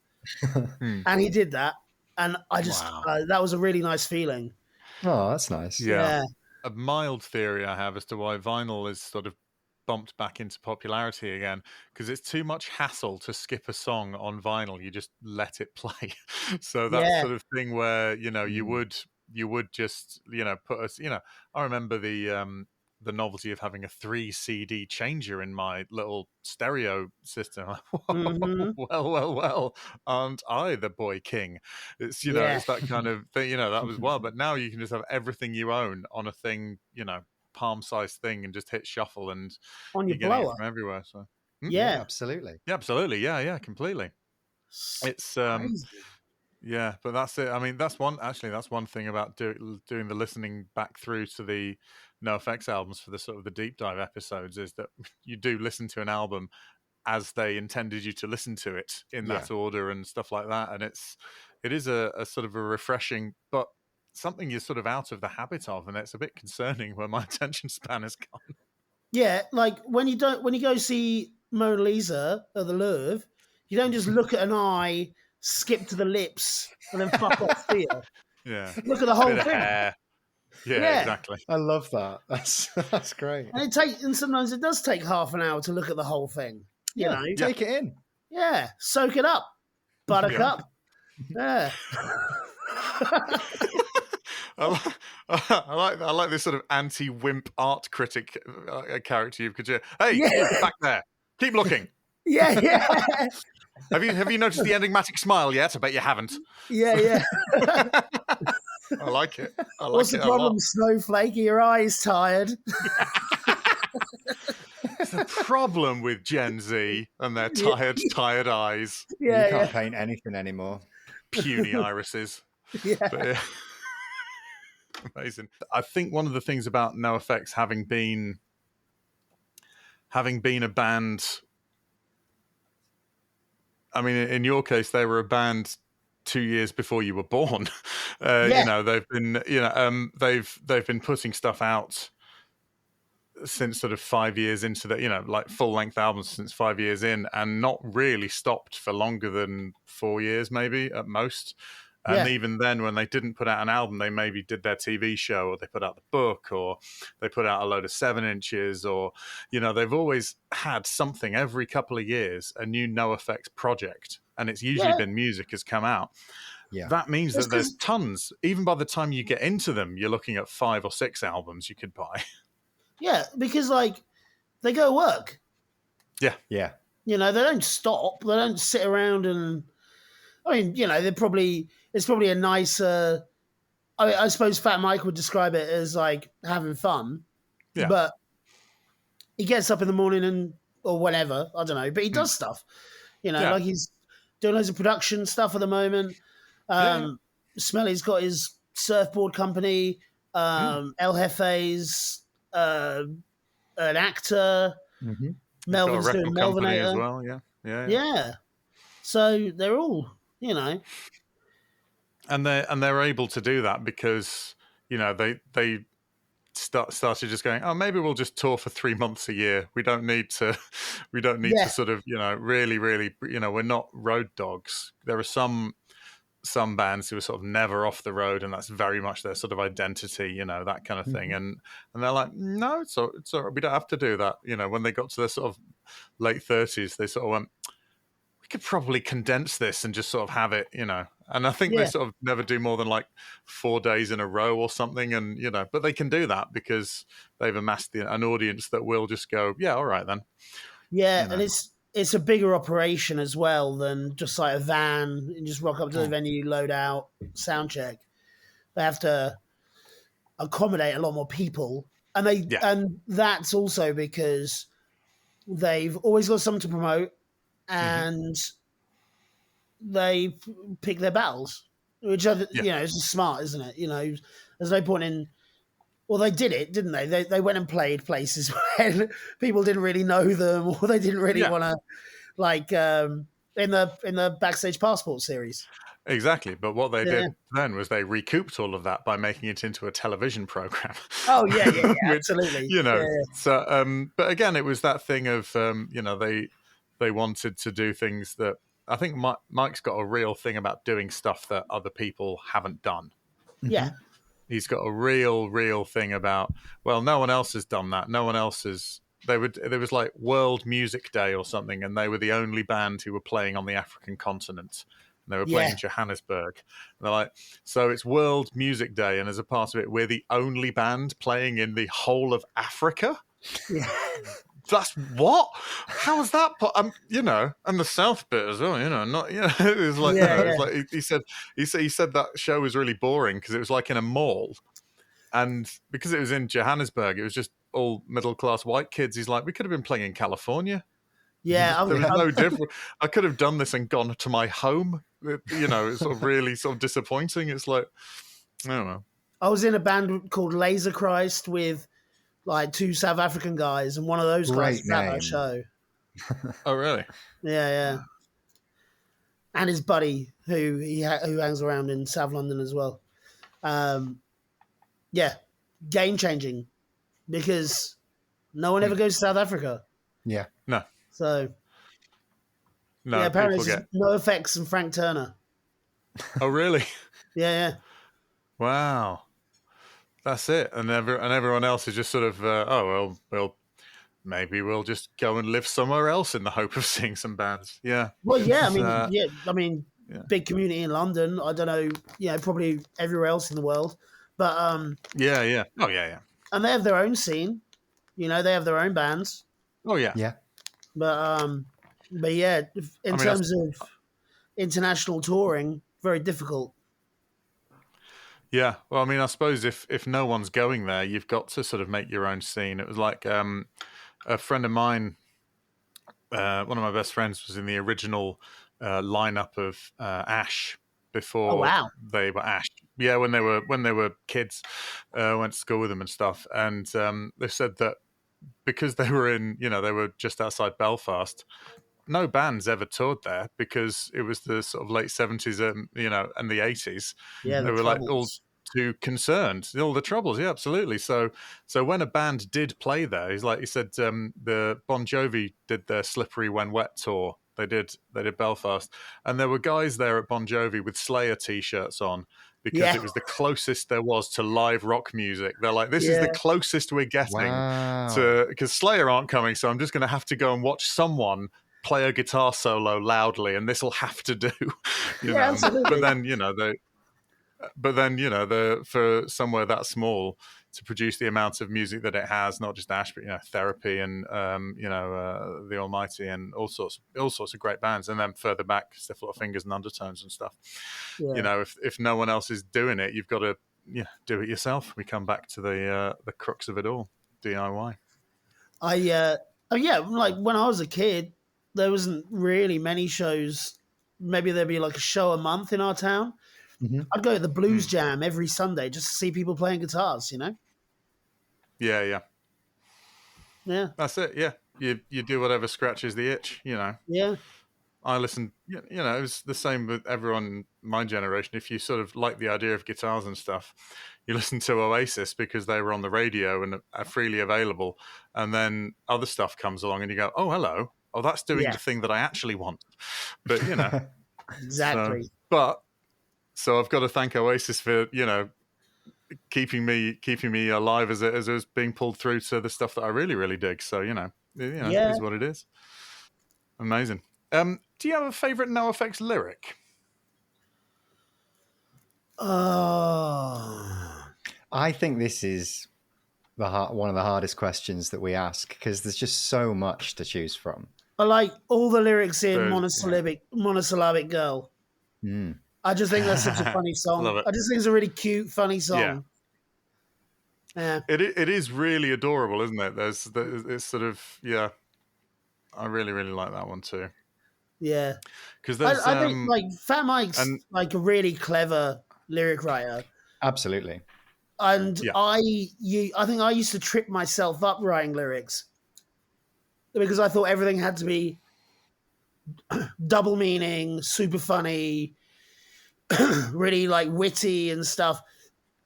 And he did that. And I just, that was a really nice feeling. Oh, that's nice. Yeah. A mild theory I have as to why vinyl is sort of bumped back into popularity again, because it's too much hassle to skip a song on vinyl. You just let it play. So that sort of thing where, you know, you would just, you know, put us, you know, I remember the novelty of having a 3 CD changer in my little stereo system. Well, aren't I the boy king? It's, you know, it's that kind of thing, you know, that was wild. But now you can just have everything you own on a thing, you know, palm-sized thing, and just hit shuffle, and on your you're getting blower it from everywhere. So yeah, absolutely. Yeah, absolutely. Yeah, completely. It's crazy. yeah, but that's it. I mean, that's one thing about doing the listening back through to the NoFX albums for the sort of the deep dive episodes, is that you do listen to an album as they intended you to listen to it in that order and stuff like that. And it is a sort of a refreshing, but something you're sort of out of the habit of, and it's a bit concerning where my attention span has gone. Yeah, like when you go see Mona Lisa at the Louvre, you don't just look at an eye, skip to the lips, and then fuck off here. Yeah, look at the whole bit of thing. hair. Yeah, exactly. I love that. That's great. And sometimes it does take half an hour to look at the whole thing. You know, take it in. Yeah, soak it up, buttercup. Yeah. I like this sort of anti-wimp art critic character you've conjured. Hey, you, back there, keep looking. Yeah. Have you noticed the enigmatic smile yet? I bet you haven't. Yeah. I like it. What's the problem, Snowflake? Are your eyes tired? It's the problem with Gen Z and their tired eyes. Yeah, you can't paint anything anymore. Puny irises. Yeah. Amazing. I think one of the things about NoFX having been a band, I mean, in your case, they were a band 2 years before you were born. You know, they've been, you know, they've been putting stuff out since sort of 5 years into the, like full length albums since 5 years in, and not really stopped for longer than 4 years, maybe at most. And even then, when they didn't put out an album, they maybe did their TV show, or they put out the book, or they put out a load of 7-inches, or, they've always had something every couple of years, a new NOFX project. And it's usually been music has come out. Yeah. That means that there's tons. Even by the time you get into them, you're looking at 5 or 6 albums you could buy. Yeah, because like they go to work. Yeah. Yeah. They don't stop. They don't sit around and. I mean, it's probably a nicer. I suppose Fat Mike would describe it as like having fun. Yeah. But he gets up in the morning or whenever, I don't know. But he does stuff. Like he's doing loads of production stuff at the moment. Smelly's got his surfboard company. El Jefe's an actor. Mm-hmm. Melvin's got a doing record company Melvinator as well. Yeah. So they're all, and they're able to do that because they started just going, oh, maybe we'll just tour for 3 months a year. We don't need to to sort of really we're not road dogs. There are some bands who are sort of never off the road, and that's very much their sort of identity, that kind of thing. And they're like, no, it's all right. We don't have to do that. When they got to their sort of late 30s, they sort of went, we could probably condense this and just sort of have it, And I think they sort of never do more than like 4 days in a row or something. And, but they can do that because they've amassed an audience that will just go, yeah, all right then. Yeah. And it's a bigger operation as well than just like a van and just rock up to the venue, load out, sound check. They have to accommodate a lot more people. And and that's also because they've always got something to promote. And they pick their battles, which is smart, isn't it? There's no point in. Well, they did it, didn't they? They went and played places where people didn't really know them, or they didn't really want to, like in the Backstage Passport series. Exactly, but what they did then was they recouped all of that by making it into a television program. Oh yeah, which, absolutely. So, but again, it was that thing of they wanted to do things that I think Mike's got a real thing about doing stuff that other people haven't done. Yeah. He's got a real thing about, well, no one else has done that. No one else has. There was like World Music Day or something, and they were the only band who were playing on the African continent. And they were playing in Johannesburg. And they're like, so it's World Music Day, and as a part of it, we're the only band playing in the whole of Africa? Yeah. That's what? How is that? And the South bit as well. Not. It was like It was like he said that show was really boring because it was like in a mall, and because it was in Johannesburg, it was just all middle class white kids. He's like, we could have been playing in California. Yeah, there was no difference. I could have done this and gone to my home. It's sort of really sort of disappointing. It's like, I don't know. I was in a band called Laser Christ with like 2 South African guys, and one of those guys was at that show. Oh, really? Yeah. And his buddy, who hangs around in South London as well. Game changing, because no one ever goes to South Africa. Yeah. No. So. No. Yeah, apparently it's NOFX and Frank Turner. Oh, really? Yeah. Wow. That's it, and everyone else is just sort of, well, maybe we'll just go and live somewhere else in the hope of seeing some bands. Yeah. Well, yeah, big community in London. I don't know, probably everywhere else in the world, but yeah. Oh, yeah. And they have their own scene. They have their own bands. Oh, yeah. Yeah. But yeah, in terms of international touring, very difficult. Yeah, well, I mean, I suppose if no one's going there, you've got to sort of make your own scene. It was like a friend of mine, one of my best friends, was in the original lineup of Ash before they were Ash. Yeah, when they were kids, went to school with them and stuff, and they said that because they were they were just outside Belfast. No bands ever toured there because it was the sort of late 70s and and the 80s. Yeah, they were like all too concerned. All the troubles, yeah, absolutely. So when a band did play there, he's like he said, the Bon Jovi did their Slippery When Wet tour. They did Belfast, and there were guys there at Bon Jovi with Slayer t-shirts on because it was the closest there was to live rock music. They're like, this is the closest we're getting to, because Slayer aren't coming, so I'm just going to have to go and watch someone play a guitar solo loudly, and this will have to do. You know? Absolutely. But then for somewhere that small to produce the amount of music that it has, not just Ash, but Therapy and the Almighty and all sorts of great bands, and then further back, Stiff Little Fingers and Undertones and stuff. Yeah. If no one else is doing it, you've got to do it yourself. We come back to the crux of it all, DIY. Like when I was a kid, there wasn't really many shows. Maybe there'd be like a show a month in our town. Mm-hmm. I'd go to the Blues Jam every Sunday just to see people playing guitars, Yeah. That's it. Yeah, you do whatever scratches the itch. Yeah. I listened. It was the same with everyone in my generation. If you sort of like the idea of guitars and stuff, you listen to Oasis because they were on the radio and are freely available, and then other stuff comes along, and you go, "Oh, hello! Oh, that's doing the thing that I actually want." But exactly. So I've got to thank Oasis for keeping me alive as it was being pulled through to the stuff that I really, really dig. So it is what it is. Amazing. Do you have a favorite NOFX lyric? I think this is one of the hardest questions that we ask because there's just so much to choose from. I like all the lyrics in Monosyllabic Girl. I just think that's such a funny song. Love it. I just think it's a really cute, funny song. Yeah. It is really adorable, isn't it? It's sort of, I really, really like that one too. Yeah. Because I think like Fat Mike's like a really clever lyric writer. Absolutely. And I think I used to trip myself up writing lyrics because I thought everything had to be double meaning, super funny, really like witty and stuff.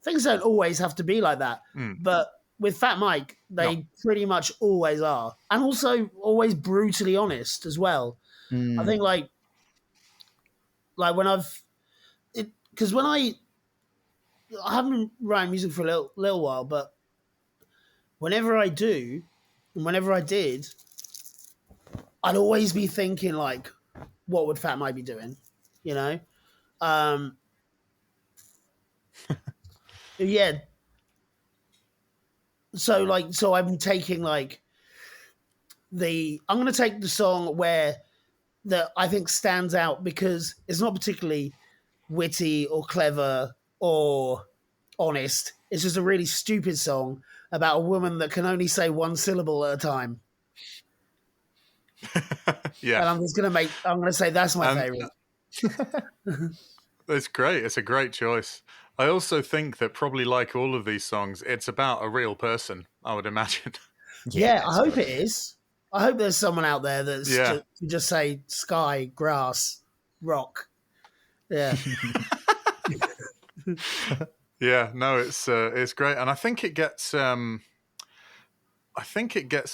Things don't always have to be like that. But with Fat Mike, they pretty much always are. And also always brutally honest as well. I think like when because when I haven't been writing music for a little while, but whenever I do, and whenever I did, I'd always be thinking like, what would Fat Mike be doing? Yeah. So I'm taking I'm going to take the song that I think stands out because it's not particularly witty or clever or honest. It's just a really stupid song about a woman that can only say one syllable at a time. Yeah. And I'm going to say that's my favorite. It's great. It's a great choice. I also think that probably like all of these songs, it's about a real person, I would imagine. Yeah, I hope it is. I hope there's someone out there that's just say sky, grass, rock. Yeah. Yeah, no, it's great. And I think it gets a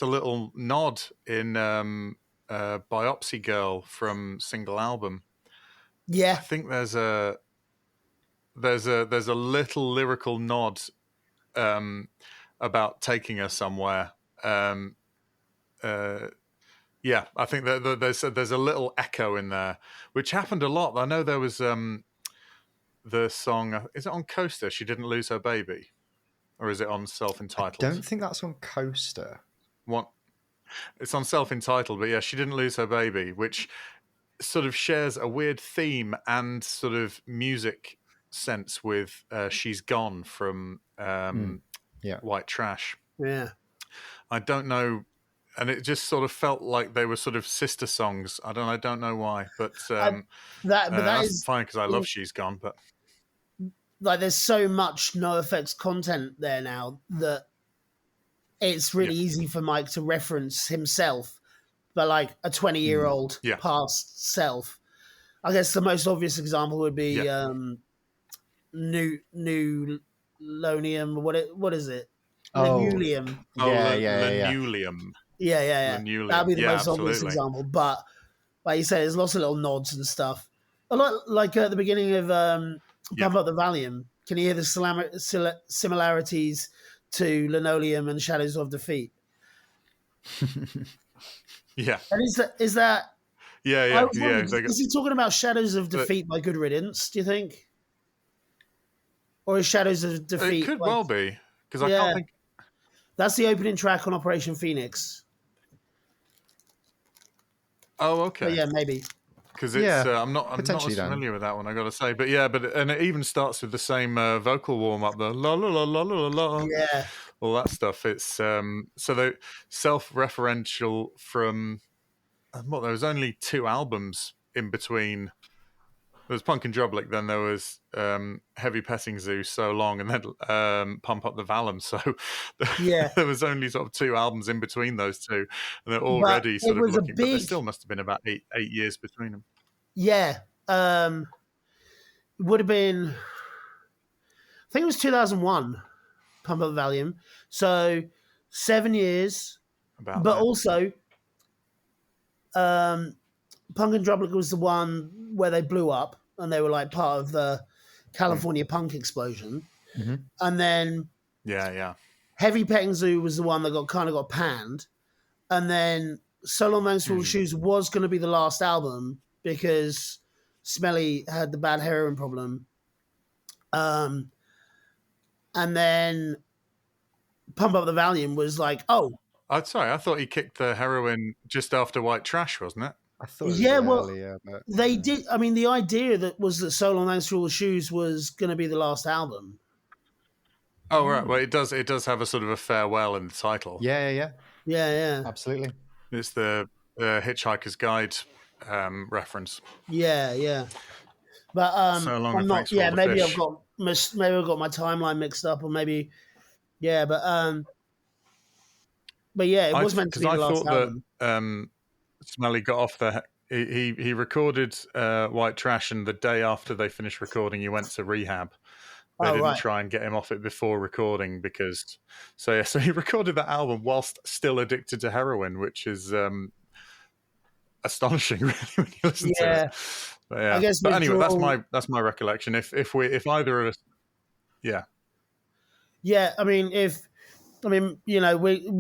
little nod in Biopsy Girl from Single Album. Yeah. I think there's a little lyrical nod about taking her somewhere. Yeah, I think that there's a little echo in there, which happened a lot. I know there was the song. Is it on Coaster? She Didn't Lose Her Baby, or is it on Self-Entitled? I don't think that's on Coaster. What? It's on Self-Entitled, but yeah, She Didn't Lose Her Baby, which sort of shares a weird theme and sort of music sense with She's Gone from White Trash. Yeah. I don't know, and it just sort of felt like they were sort of sister songs. I don't know why, but that's fine because I love She's Gone. But like, there's so much NOFX content there now that it's really easy for Mike to reference himself, but like a 20-year-old past self. I guess the most obvious example would be lonium. What is it? Oh. Linoleum. Yeah. Linoleum. Yeah. That'd be the most obvious absolutely. example. But like you say, there's lots of little nods and stuff. A lot like at the beginning of Pump Up the Valium. Can you hear the similarities to Linoleum and Shadows of Defeat? Yeah. And is that? Yeah. Is he talking about Shadows of Defeat by Good Riddance? Do you think, or is Shadows of Defeat? It could well be, because I can't think. That's the opening track on Operation Phoenix. Oh, okay. But yeah, maybe. Because it's I'm not as familiar with that one, I got to say. But yeah, and it even starts with the same vocal warm up, the la la la la la la, all that stuff. It's so they're self-referential from there was only 2 albums in between. There was Punk and Drublic, then there was Heavy Petting Zoo, So Long, and then Pump Up the Valium. So there was only sort of 2 albums in between those two, and they're already sort of looking. But there still must have been about 8 years between them. Yeah, it would have been. I think it was 2001. Pump Up the Valium. So 7 years, but that. Also, Punk and Drublic was the one where they blew up and they were like part of the California punk explosion. Mm-hmm. And then Heavy Petting Zoo was the one that got panned. And then So Long Thanks for All the Shoes was going to be the last album because Smelly had the bad heroin problem. And then Pump Up the Valium was like, I thought he kicked the heroin just after White Trash, wasn't it? I thought it was earlier, but they did. I mean, the idea that So Long Thanks for All the Shoes was going to be the last album. Oh right, well it does have a sort of a farewell in the title. Yeah. Absolutely. It's the Hitchhiker's Guide reference. Yeah. But So long I'm not. Yeah, maybe I've got my timeline mixed up, or maybe but yeah, it was meant to be the last album. That Smelly got off he recorded White Trash, and the day after they finished recording, he went to rehab. They didn't try and get him off it before recording because so he recorded that album whilst still addicted to heroin, which is astonishing really when you listen to it. But, I guess anyway, that's my recollection. If either of us, I mean, what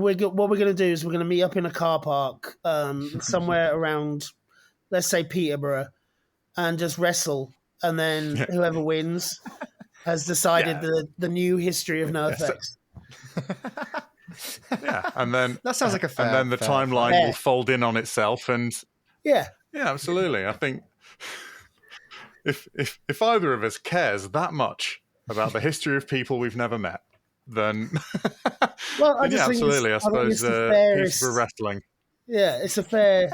we're going to do is we're going to meet up in a car park somewhere around, let's say Peterborough, and just wrestle, and then whoever wins has decided the new history of NOFX. And then that sounds like a fair. And then the timeline will fold in on itself, and yeah, absolutely. I think if either of us cares that much about the history of people we've never met, then absolutely. I suppose he's for wrestling. Yeah, it's a fair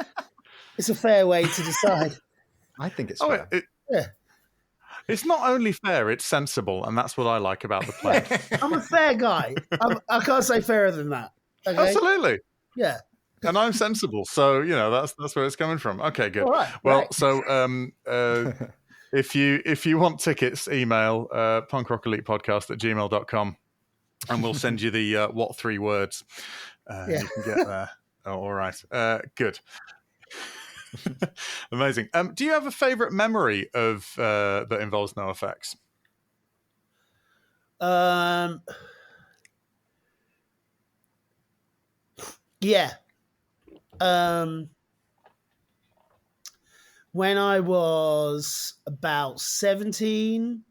way to decide. I think it's fair. It's not only fair; it's sensible, and that's what I like about the play. I'm a fair guy. I can't say fairer than that. Okay? Absolutely. Yeah. And I'm sensible, so that's where it's coming from. Okay, good. All right, well, so if you want tickets, email punkrockelitepodcast@gmail.com, and we'll send you the what 3 words you can get there. Oh, all right, good. Amazing. Do you have a favorite memory of that involves NOFX? Yeah. When I was about 17,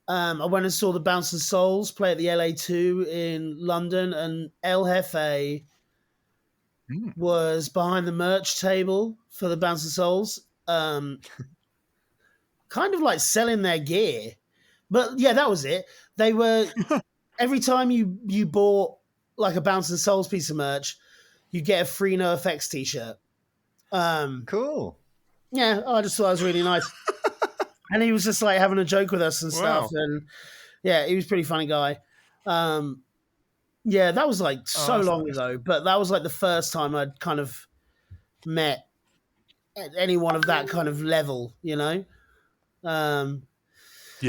I went and saw the Bouncing Souls play at the LA2 in London, and El Jefe was behind the merch table for the Bouncing Souls, kind of like selling their gear. But yeah, that was it. They were every time you bought like a Bouncing Souls piece of merch, you get a free NOFX t-shirt. Cool. Yeah, I just thought it was really nice. And he was just like having a joke with us and stuff. And yeah, he was a pretty funny guy. Yeah, that was like so long ago, but that was like the first time I'd kind of met anyone of that kind of level,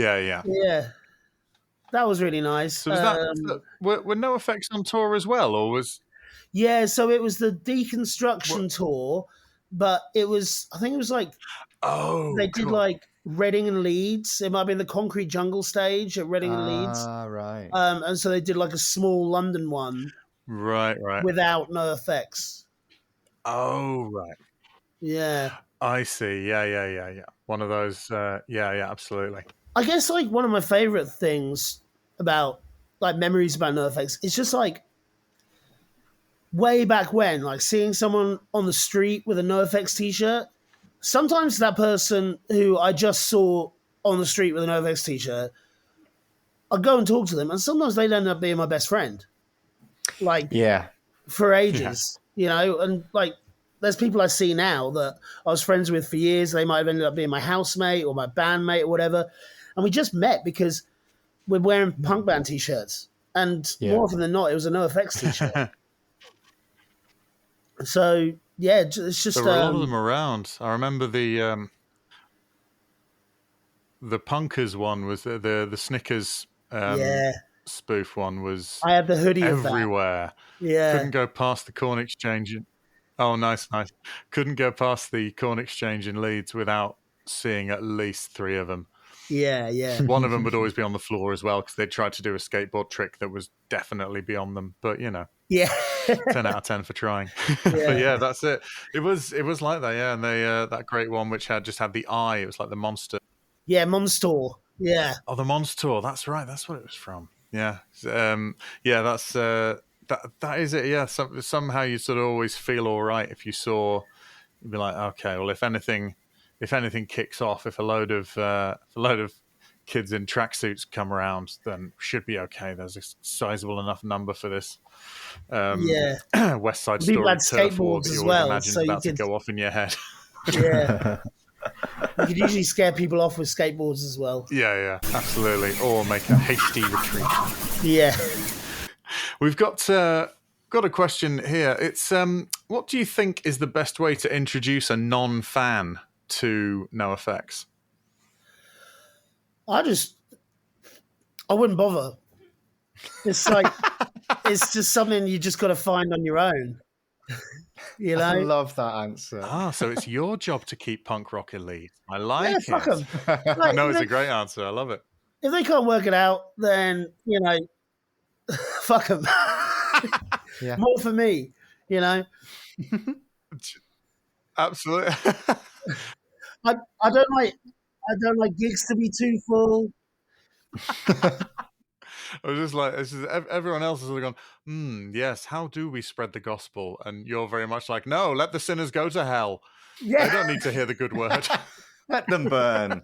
Yeah. Yeah, that was really nice. So was that were NOFX on tour as well, or was? Yeah, so it was the Deconstruction tour, but it was, I think it was like, they did Cool. like Reading and Leeds. It might have been the Concrete Jungle stage at Reading and Leeds. Right. And so they did like a small London one. Right. Without NOFX. Oh, right. Yeah. I see. Yeah. One of those. Yeah, absolutely. I guess like one of my favorite things about like memories about NOFX is just like way back when, like seeing someone on the street with a NOFX t-shirt. Sometimes that person who I just saw on the street with a NOFX t-shirt, I'd go and talk to them, and sometimes they'd end up being my best friend. Like, for ages, you know, and like there's people I see now that I was friends with for years. They might have ended up being my housemate or my bandmate or whatever. And we just met because we're wearing punk band t-shirts. And more often than not, it was a NOFX t-shirt. So, yeah, it's just... There were a lot of them around. I remember the Punkers one was the Snickers spoof one was... I had the hoodie everywhere. Of that. Yeah. Couldn't go past the Corn Exchange. Oh, nice. Couldn't go past the Corn Exchange in Leeds without seeing at least 3 of them. Yeah. One of them would always be on the floor as well because they tried to do a skateboard trick that was definitely beyond them. But, you know. Yeah. 10 out of 10 for trying. But yeah, that's it. It was like that, yeah. And they that great one which had the eye. It was like the monster. Yeah, Monster. Yeah. Oh, the Monster. That's right. That's what it was from. Yeah. That's that is it. Yeah. Somehow you sort of always feel all right if you saw. You'd be like, okay, well, if anything kicks off, if a load of kids in tracksuits come around, then should be okay. There's a sizable enough number for this. West Side Story turf war that you always imagine about to go off in your head. Yeah. You could usually scare people off with skateboards as well. Yeah, absolutely. Or make a hasty retreat. Yeah. We've got a question here. It's what do you think is the best way to introduce a non-fan to NOFX? I wouldn't bother. It's like it's just something you just got to find on your own. You know? I love that answer. So it's your job to keep punk rock elite. I like it. Fuck 'em. I know it's a great answer. I love it. If they can't work it out, then you know, fuck them. More for me, you know. Absolutely. I don't like gigs to be too full. I was just like, everyone else is going, yes, how do we spread the gospel? And you're very much like, no, let the sinners go to hell. Yeah. They don't need to hear the good word. Let them burn.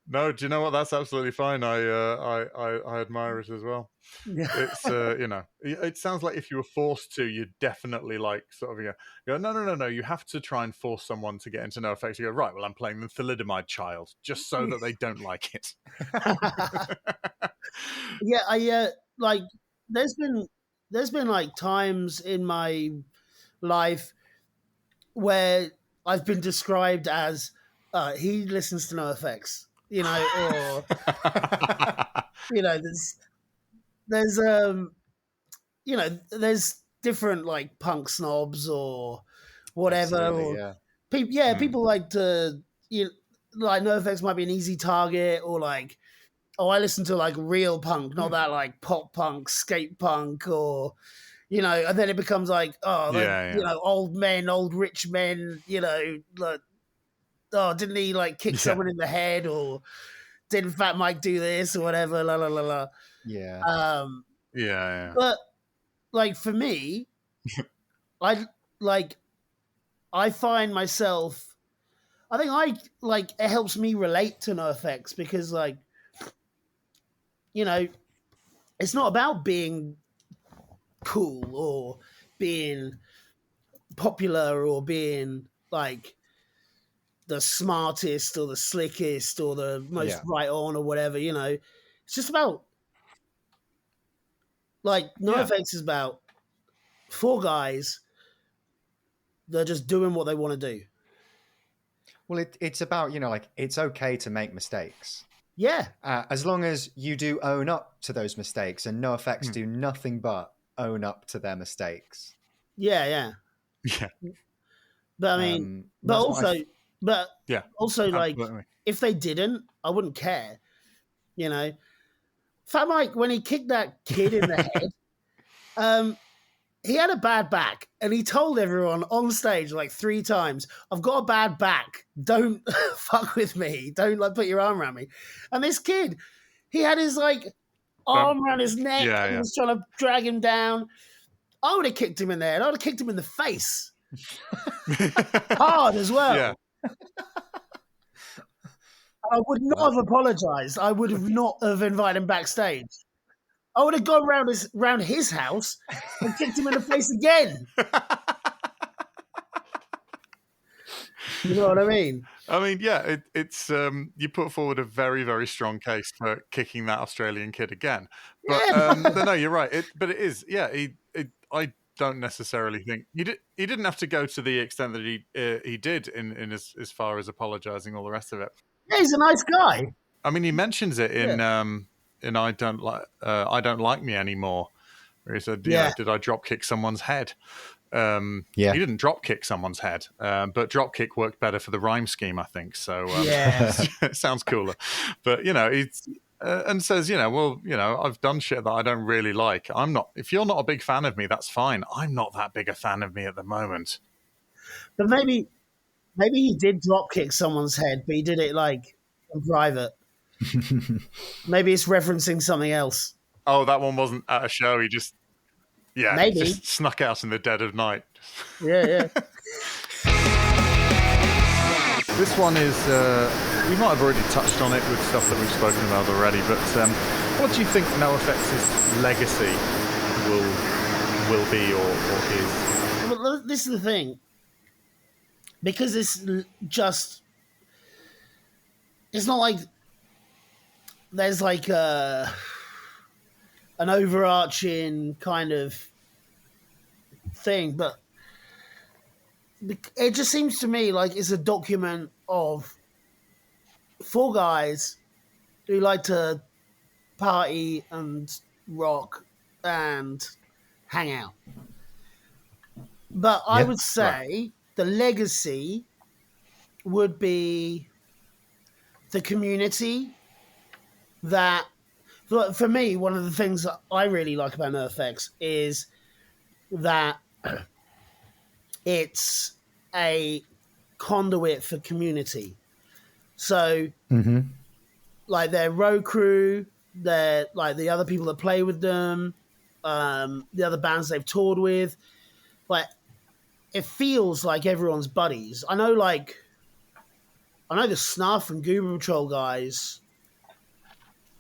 No, do you know what? That's absolutely fine. I admire it as well. It's you know, it sounds like if you were forced to, you'd definitely like sort of go no. You have to try and force someone to get into NOFX. You go, right, well, I'm playing the Thalidomide Child just so that they don't like it. Yeah, I like there's been like times in my life where I've been described as he listens to NOFX. You know, or you know, there's you know, there's different like punk snobs or whatever. Or people like to like NOFX might be an easy target, or like, oh, I listen to like real punk, not that like pop punk, skate punk, or you know, and then it becomes like, you know, old rich men, you know, like, oh, didn't he like kick someone in the head, or didn't Fat Mike do this, or whatever, la la la la. Yeah. But like for me, I find myself, I think it helps me relate to NOFX because like, you know, it's not about being cool or being popular or being like the smartest or the slickest or the most right on or whatever, you know. It's just about like NOFX is about 4 guys that are just doing what they want to do. Well, it's about, like, it's okay to make mistakes. Yeah. As long as you do own up to those mistakes, and NoFX do nothing but own up to their mistakes. Yeah. Yeah. But I mean, but also, like, absolutely. if they didn't, I wouldn't care. Fat Mike, when he kicked that kid in the head, he had a bad back, and he told everyone on stage like 3 times, "I've got a bad back. Don't fuck with me. Don't like put your arm around me." And this kid, he had his like arm around his neck and he was trying to drag him down. I would have kicked him in there, and I would have kicked him in the face hard as well. Yeah. I would not have apologized. I would have not have invited him backstage. I would have gone round his house and kicked him in the face again. You know what I mean? I mean, yeah, it's you put forward a very, very strong case for kicking that Australian kid again. But no, you're right. But it is, yeah. I don't necessarily think he didn't have to go to the extent that he did in as far as apologizing, all the rest of it. Yeah, he's a nice guy. I mean, he mentions it in I don't like me anymore. Where he said, did I drop kick someone's head? He didn't drop kick someone's head, but drop kick worked better for the rhyme scheme, I think. So it sounds cooler. But he's and says, I've done shit that I don't really like. If you're not a big fan of me, that's fine. I'm not that big a fan of me at the moment. But maybe he did drop kick someone's head, but he did it like in private. Maybe it's referencing something else. Oh, that one wasn't at a show. He just maybe just snuck out in the dead of night. Yeah. This one is we might have already touched on it with stuff that we've spoken about already, but what do you think NOFX's legacy will be or is? Well, this is the thing, because it's not like there's like an overarching kind of thing, but it just seems to me like it's a document of 4 guys who like to party and rock and hang out. But I would say the legacy would be the community that, for me, one of the things that I really like about NOFX is that it's a conduit for community. So, like their road crew, their like the other people that play with them, the other bands they've toured with, like it feels like everyone's buddies. I know the Snuff and Goober Patrol guys,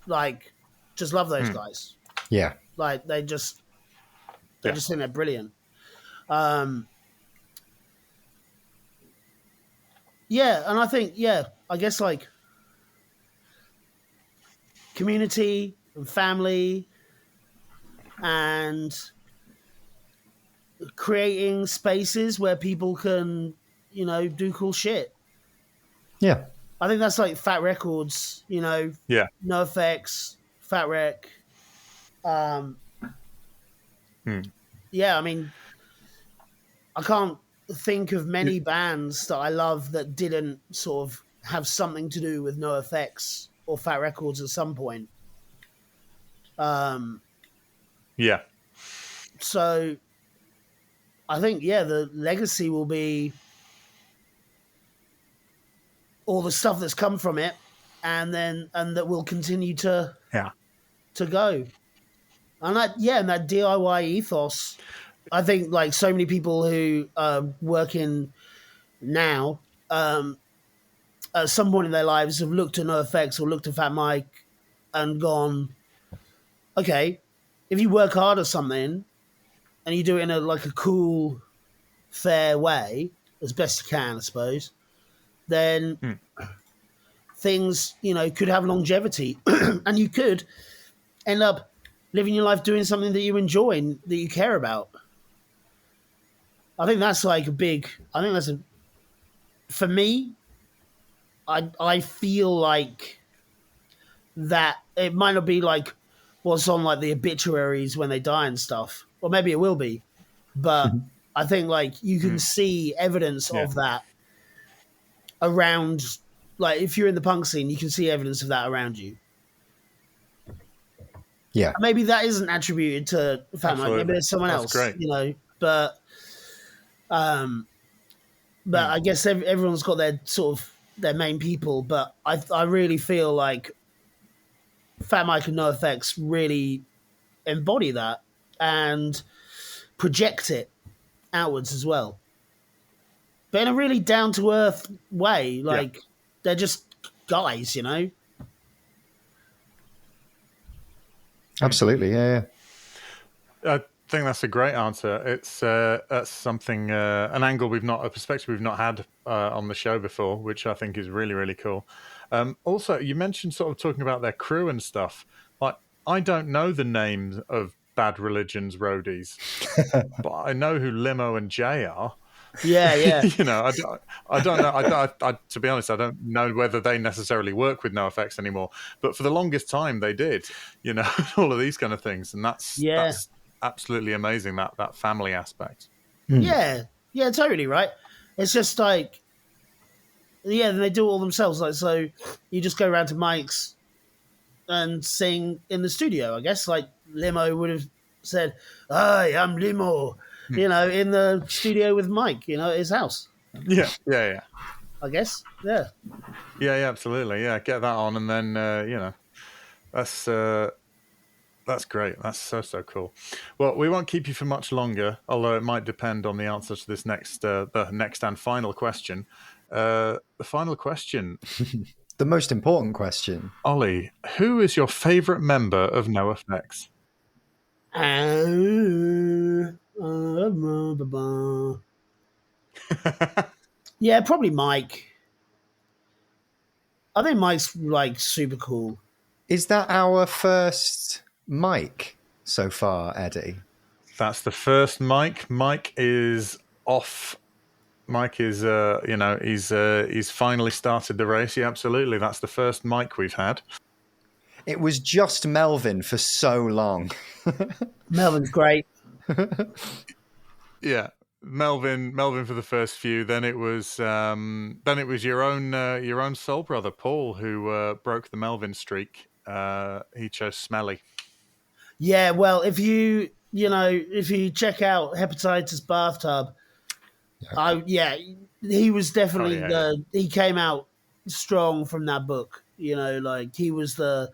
like, just love those guys. Yeah, like they just think they're brilliant. And I think, I guess like community and family and creating spaces where people can, do cool shit. Yeah. I think that's like Fat Records, NOFX, Fat Rec. Yeah, I mean, I can't think of many bands that I love that didn't sort of have something to do with NOFX or Fat Records at some point. So I think, the legacy will be all the stuff that's come from it, and that will continue to go. And that DIY ethos, I think, like so many people who are working now, at some point in their lives have looked at NOFX or looked at Fat Mike and gone, okay, if you work hard at something and you do it in a cool, fair way, as best you can, I suppose, then things, could have longevity and you could end up living your life doing something that you enjoy and that you care about. I think that's for me, I feel like that it might not be like what's on like the obituaries when they die and stuff, or maybe it will be, but I think like you can see evidence of that around. Like if you're in the punk scene, you can see evidence of that around you. Yeah, Maybe that isn't attributed to Fat Mike. Maybe Absolutely. there's someone That's else, great. you know. But I guess everyone's got their sort of their main people. But I really feel like Fat Mike and NoFX really embody that and project it outwards as well, but in a really down to earth way. Like they're just guys, you know. absolutely. Yeah. I think that's a great answer. It's that's something, an angle a perspective we've not had on the show before, which I think is really, really cool. Also, you mentioned sort of talking about their crew and stuff. Like, I don't know the names of Bad Religion's roadies, but I know who Limo and Jay are. Yeah. You know, I don't know. I, to be honest, I don't know whether they necessarily work with NoFX anymore. But for the longest time, they did. You know, all of these kind of things, and that's absolutely amazing. That family aspect. Yeah, totally right. It's just like, they do it all themselves. Like, so you just go around to Mike's and sing in the studio. I guess like Limo would have said, "Hi, I'm Limo," you know, in the studio with Mike, you know, at his house. Yeah. I guess, yeah, absolutely. Yeah, get that on, and then you know, that's great. That's so cool. Well, we won't keep you for much longer, although it might depend on the answer to this the next and final question. The final question. The most important question. Ollie, who is your favourite member of NoFX? Yeah, probably Mike. I think Mike's like super cool. Is that our first mic so far, Eddie? That's the first Mike. Mike is off. Mike is, you know, he's finally started the race. Yeah, absolutely. That's the first Mike we've had. It was just Melvin for so long. Melvin's great. Yeah, Melvin for the first few. Then it was your own soul brother Paul who broke the Melvin streak. He chose Smelly. Yeah, well, if you check out Hepatitis Bathtub, he was definitely he came out strong from that book. You know, like he was the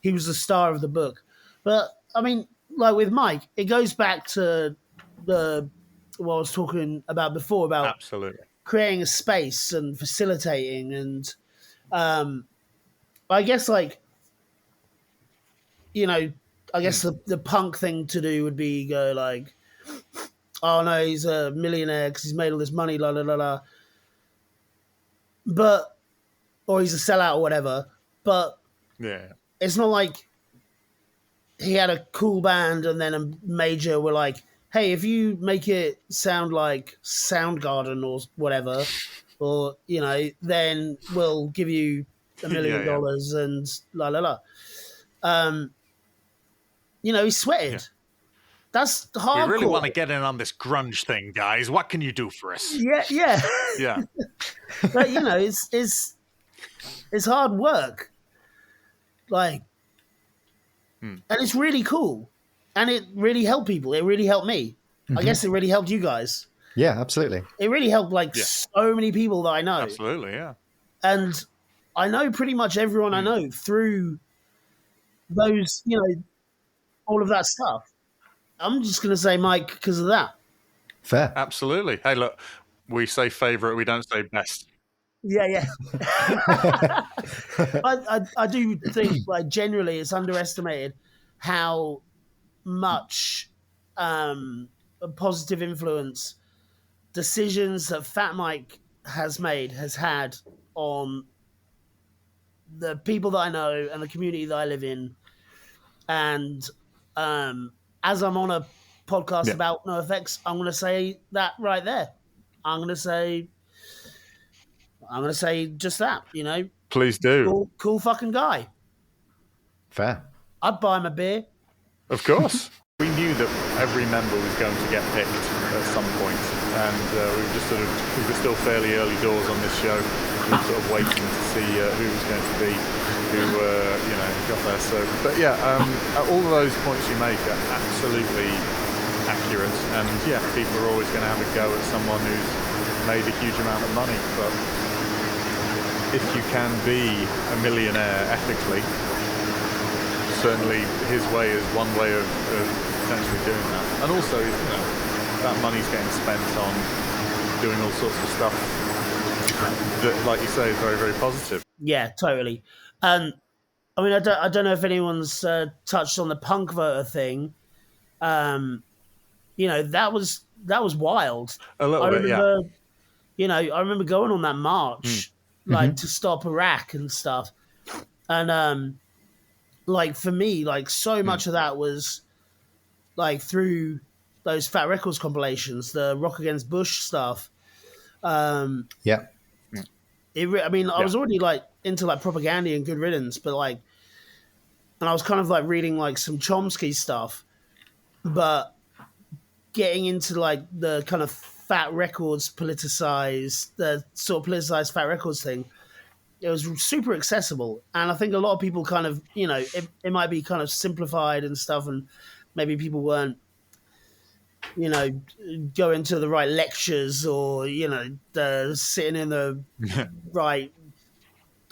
star of the book. But I mean, like with Mike, it goes back to what I was talking about before about Absolutely creating a space and facilitating, and I guess like, you know, I guess the punk thing to do would be go like, oh no, he's a millionaire because he's made all this money, la la la la. But, or he's a sellout or whatever. But it's not like he had a cool band and then a major were like, hey, if you make it sound like Soundgarden or whatever, or, you know, then we'll give you $1 million and la la la. You know, he sweated. Yeah. That's hardcore. We really want to get in on this grunge thing, guys. What can you do for us? Yeah. But, you know, it's hard work. Like, and it's really cool. And it really helped people. It really helped me. I guess it really helped you guys. Yeah, absolutely. It really helped so many people that I know. Absolutely, yeah. And I know pretty much everyone I know through those, you know, all of that stuff. I'm just going to say Mike because of that. Fair. Absolutely. Hey, look, we say favourite, we don't say best. Yeah. I do think, like, generally it's underestimated how much a positive influence decisions that Fat Mike has had on the people that I know and the community that I live in. And as I'm on a podcast about NoFX, I'm going to say that right there. I'm going to say I'm going to say just that, Please do. Cool fucking guy. Fair. I'd buy him a beer. Of course. We knew that every member was going to get picked at some point, and we were still fairly early doors on this show. We were sort of waiting to see who was going to be, who got there. So, but yeah, all of those points you make are absolutely accurate, and yeah, people are always going to have a go at someone who's made a huge amount of money. But if you can be a millionaire ethically, certainly his way is one way of potentially doing that. And also, that money's getting spent on doing all sorts of stuff that, like you say, is very, very positive. Yeah, totally. I mean, I don't know if anyone's touched on the punk voter thing. That was wild. A little bit, yeah. I remember going on that march, to stop Iraq and stuff. And for me, so much of that was through those Fat Records compilations, the Rock Against Bush stuff. Yeah. I was already into propaganda and Good Riddance, but and I was kind of reading some Chomsky stuff, but getting into the kind of Fat Records the sort of politicized Fat Records thing, it was super accessible. And I think a lot of people kind of, it might be kind of simplified and stuff, and maybe people weren't, going to the right lectures or, sitting in the right,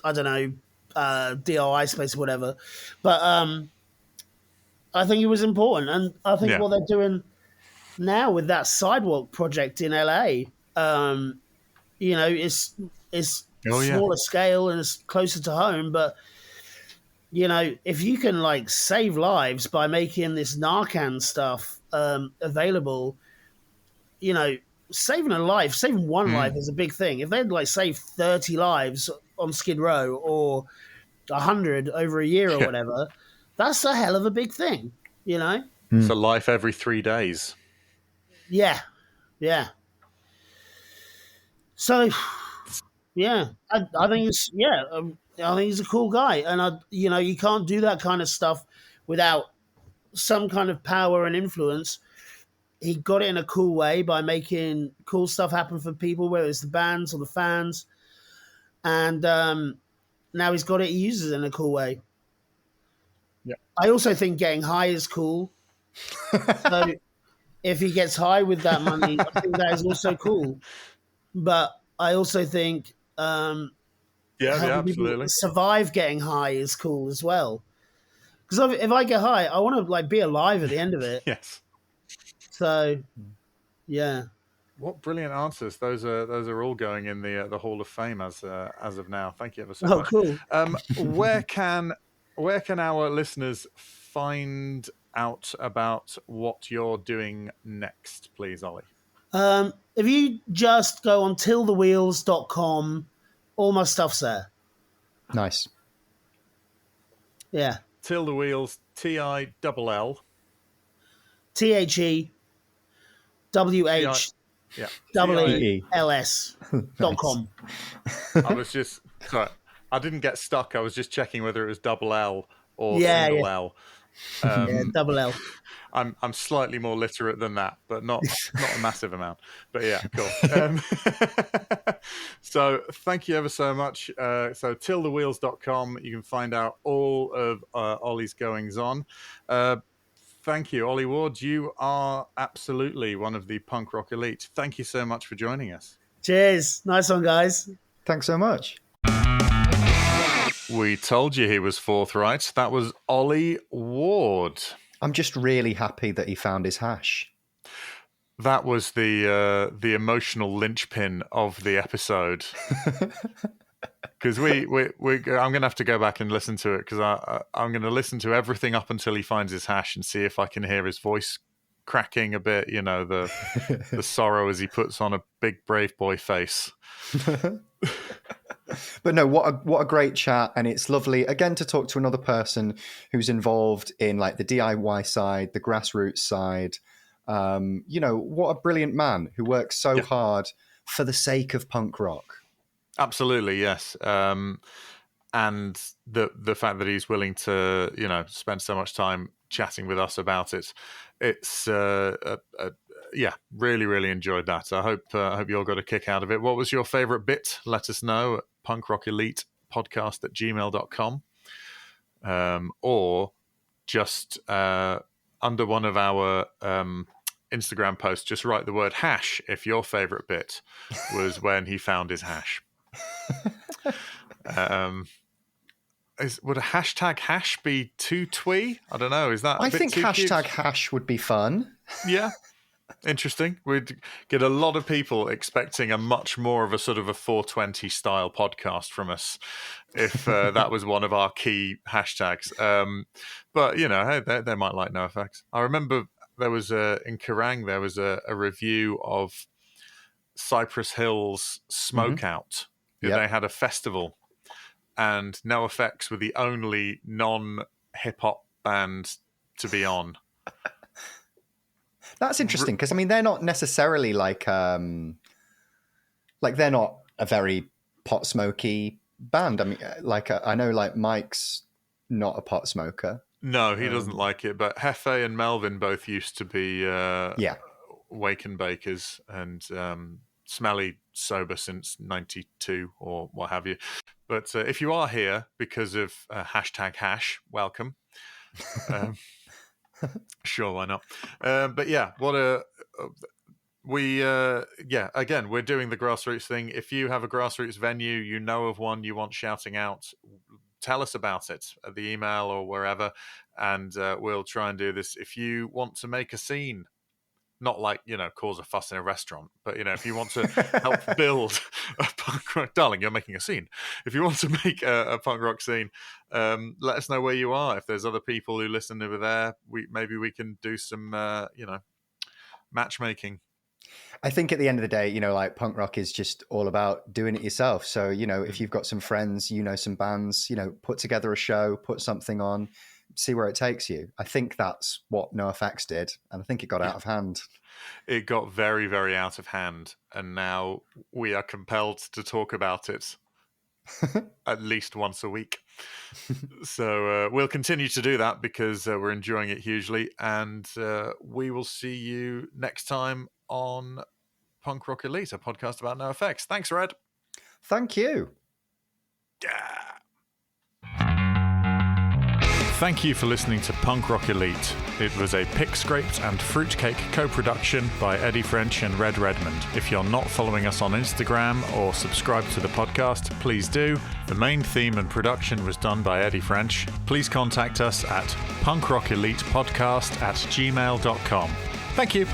I don't know, DIY space or whatever. But I think it was important. And I think what they're doing now with that Sidewalk project in LA, it's smaller scale and it's closer to home, but if you can save lives by making this Narcan stuff available, saving one life is a big thing. If they'd saved 30 lives on Skid Row or 100 over a year or whatever, that's a hell of a big thing, It's a life every 3 days. Yeah. So yeah, I think it's I think he's a cool guy, and you can't do that kind of stuff without some kind of power and influence. He got it in a cool way by making cool stuff happen for people, whether it's the bands or the fans, and now he's got it. He uses it in a cool way. Yeah, I also think getting high is cool. So if he gets high with that money, I think that is also cool. But I also think absolutely. Survive getting high is cool as well. Because if I get high, I want to be alive at the end of it. Yes. So, yeah. What brilliant answers! Those are all going in the Hall of Fame as of now. Thank you ever so much. Cool. Where can our listeners find out about what you're doing next, please, Ollie? If you just go on tillthewheels.com, all my stuff's there. Nice. Yeah. Till the Wheels, TILL. THEWHEELS.com. I was just sorry. I didn't get stuck. I was just checking whether it was double L or single L. Double L. I'm slightly more literate than that, but not a massive amount. But yeah, cool. So thank you ever so much. So tillthewheels.com, you can find out all of Ollie's goings on. Thank you, Ollie Ward. You are absolutely one of the punk rock elite. Thank you so much for joining us. Cheers. Nice one, guys. Thanks so much. We told you he was forthright. That was Ollie Ward. I'm just really happy that he found his hash. That was the emotional linchpin of the episode. Because I'm going to have to go back and listen to it, because I'm going to listen to everything up until he finds his hash and see if I can hear his voice cracking a bit. The sorrow as he puts on a big brave boy face. But no, what a great chat, and it's lovely again to talk to another person who's involved in the DIY side, the grassroots side. What a brilliant man who works so hard for the sake of punk rock. Absolutely, yes. And the fact that he's willing to, spend so much time chatting with us about it, it's yeah, really, really enjoyed that. I hope you all got a kick out of it. What was your favorite bit? Let us know at punkrockelitepodcast@gmail.com, or just under one of our Instagram posts, just write the word hash if your favorite bit was when he found his hash. Would a hashtag hash be too twee? I don't know. Is that I think hashtag cute? hash would be fun. Yeah. Interesting. We'd get a lot of people expecting a much more of a sort of a 420 style podcast from us if that was one of our key hashtags. But, hey, they might like NOFX. I remember there was in Kerrang, there was a review of Cypress Hill's Smokeout. Yep. They had a festival, and NOFX were the only non-hip-hop band to be on. That's interesting because, they're not necessarily like they're not a very pot smoky band. I know like Mike's not a pot smoker. No, he doesn't like it. But Hefe and Melvin both used to be wake and bakers, and Smelly sober since 92 or what have you. But if you are here because of hashtag hash, welcome. Sure, why not? But yeah, again, we're doing the grassroots thing. If you have a grassroots venue, you know of one you want shouting out, tell us about it at the email or wherever, and we'll try and do this. If you want to make a scene, not like, cause a fuss in a restaurant, but, if you want to help build a punk rock, darling, you're making a scene. If you want to make a punk rock scene, let us know where you are. If there's other people who listen over there, maybe we can do some, matchmaking. I think at the end of the day, like punk rock is just all about doing it yourself. So, if you've got some friends, some bands, put together a show, put something on, see where it takes you. I think that's what NOFX did, and I think it got out of hand. It got very, very out of hand, and now we are compelled to talk about it at least once a week. So we'll continue to do that because we're enjoying it hugely, and we will see you next time on Punk Rock Elite, a podcast about NOFX. Thanks, Red. Thank you. Yeah. Thank you for listening to Punk Rock Elite. It was a Pick Scraped and Fruitcake co-production by Eddie French and Red Redmond. If you're not following us on Instagram or subscribed to the podcast, please do. The main theme and production was done by Eddie French. Please contact us at punkrockelitepodcast@gmail.com. Thank you.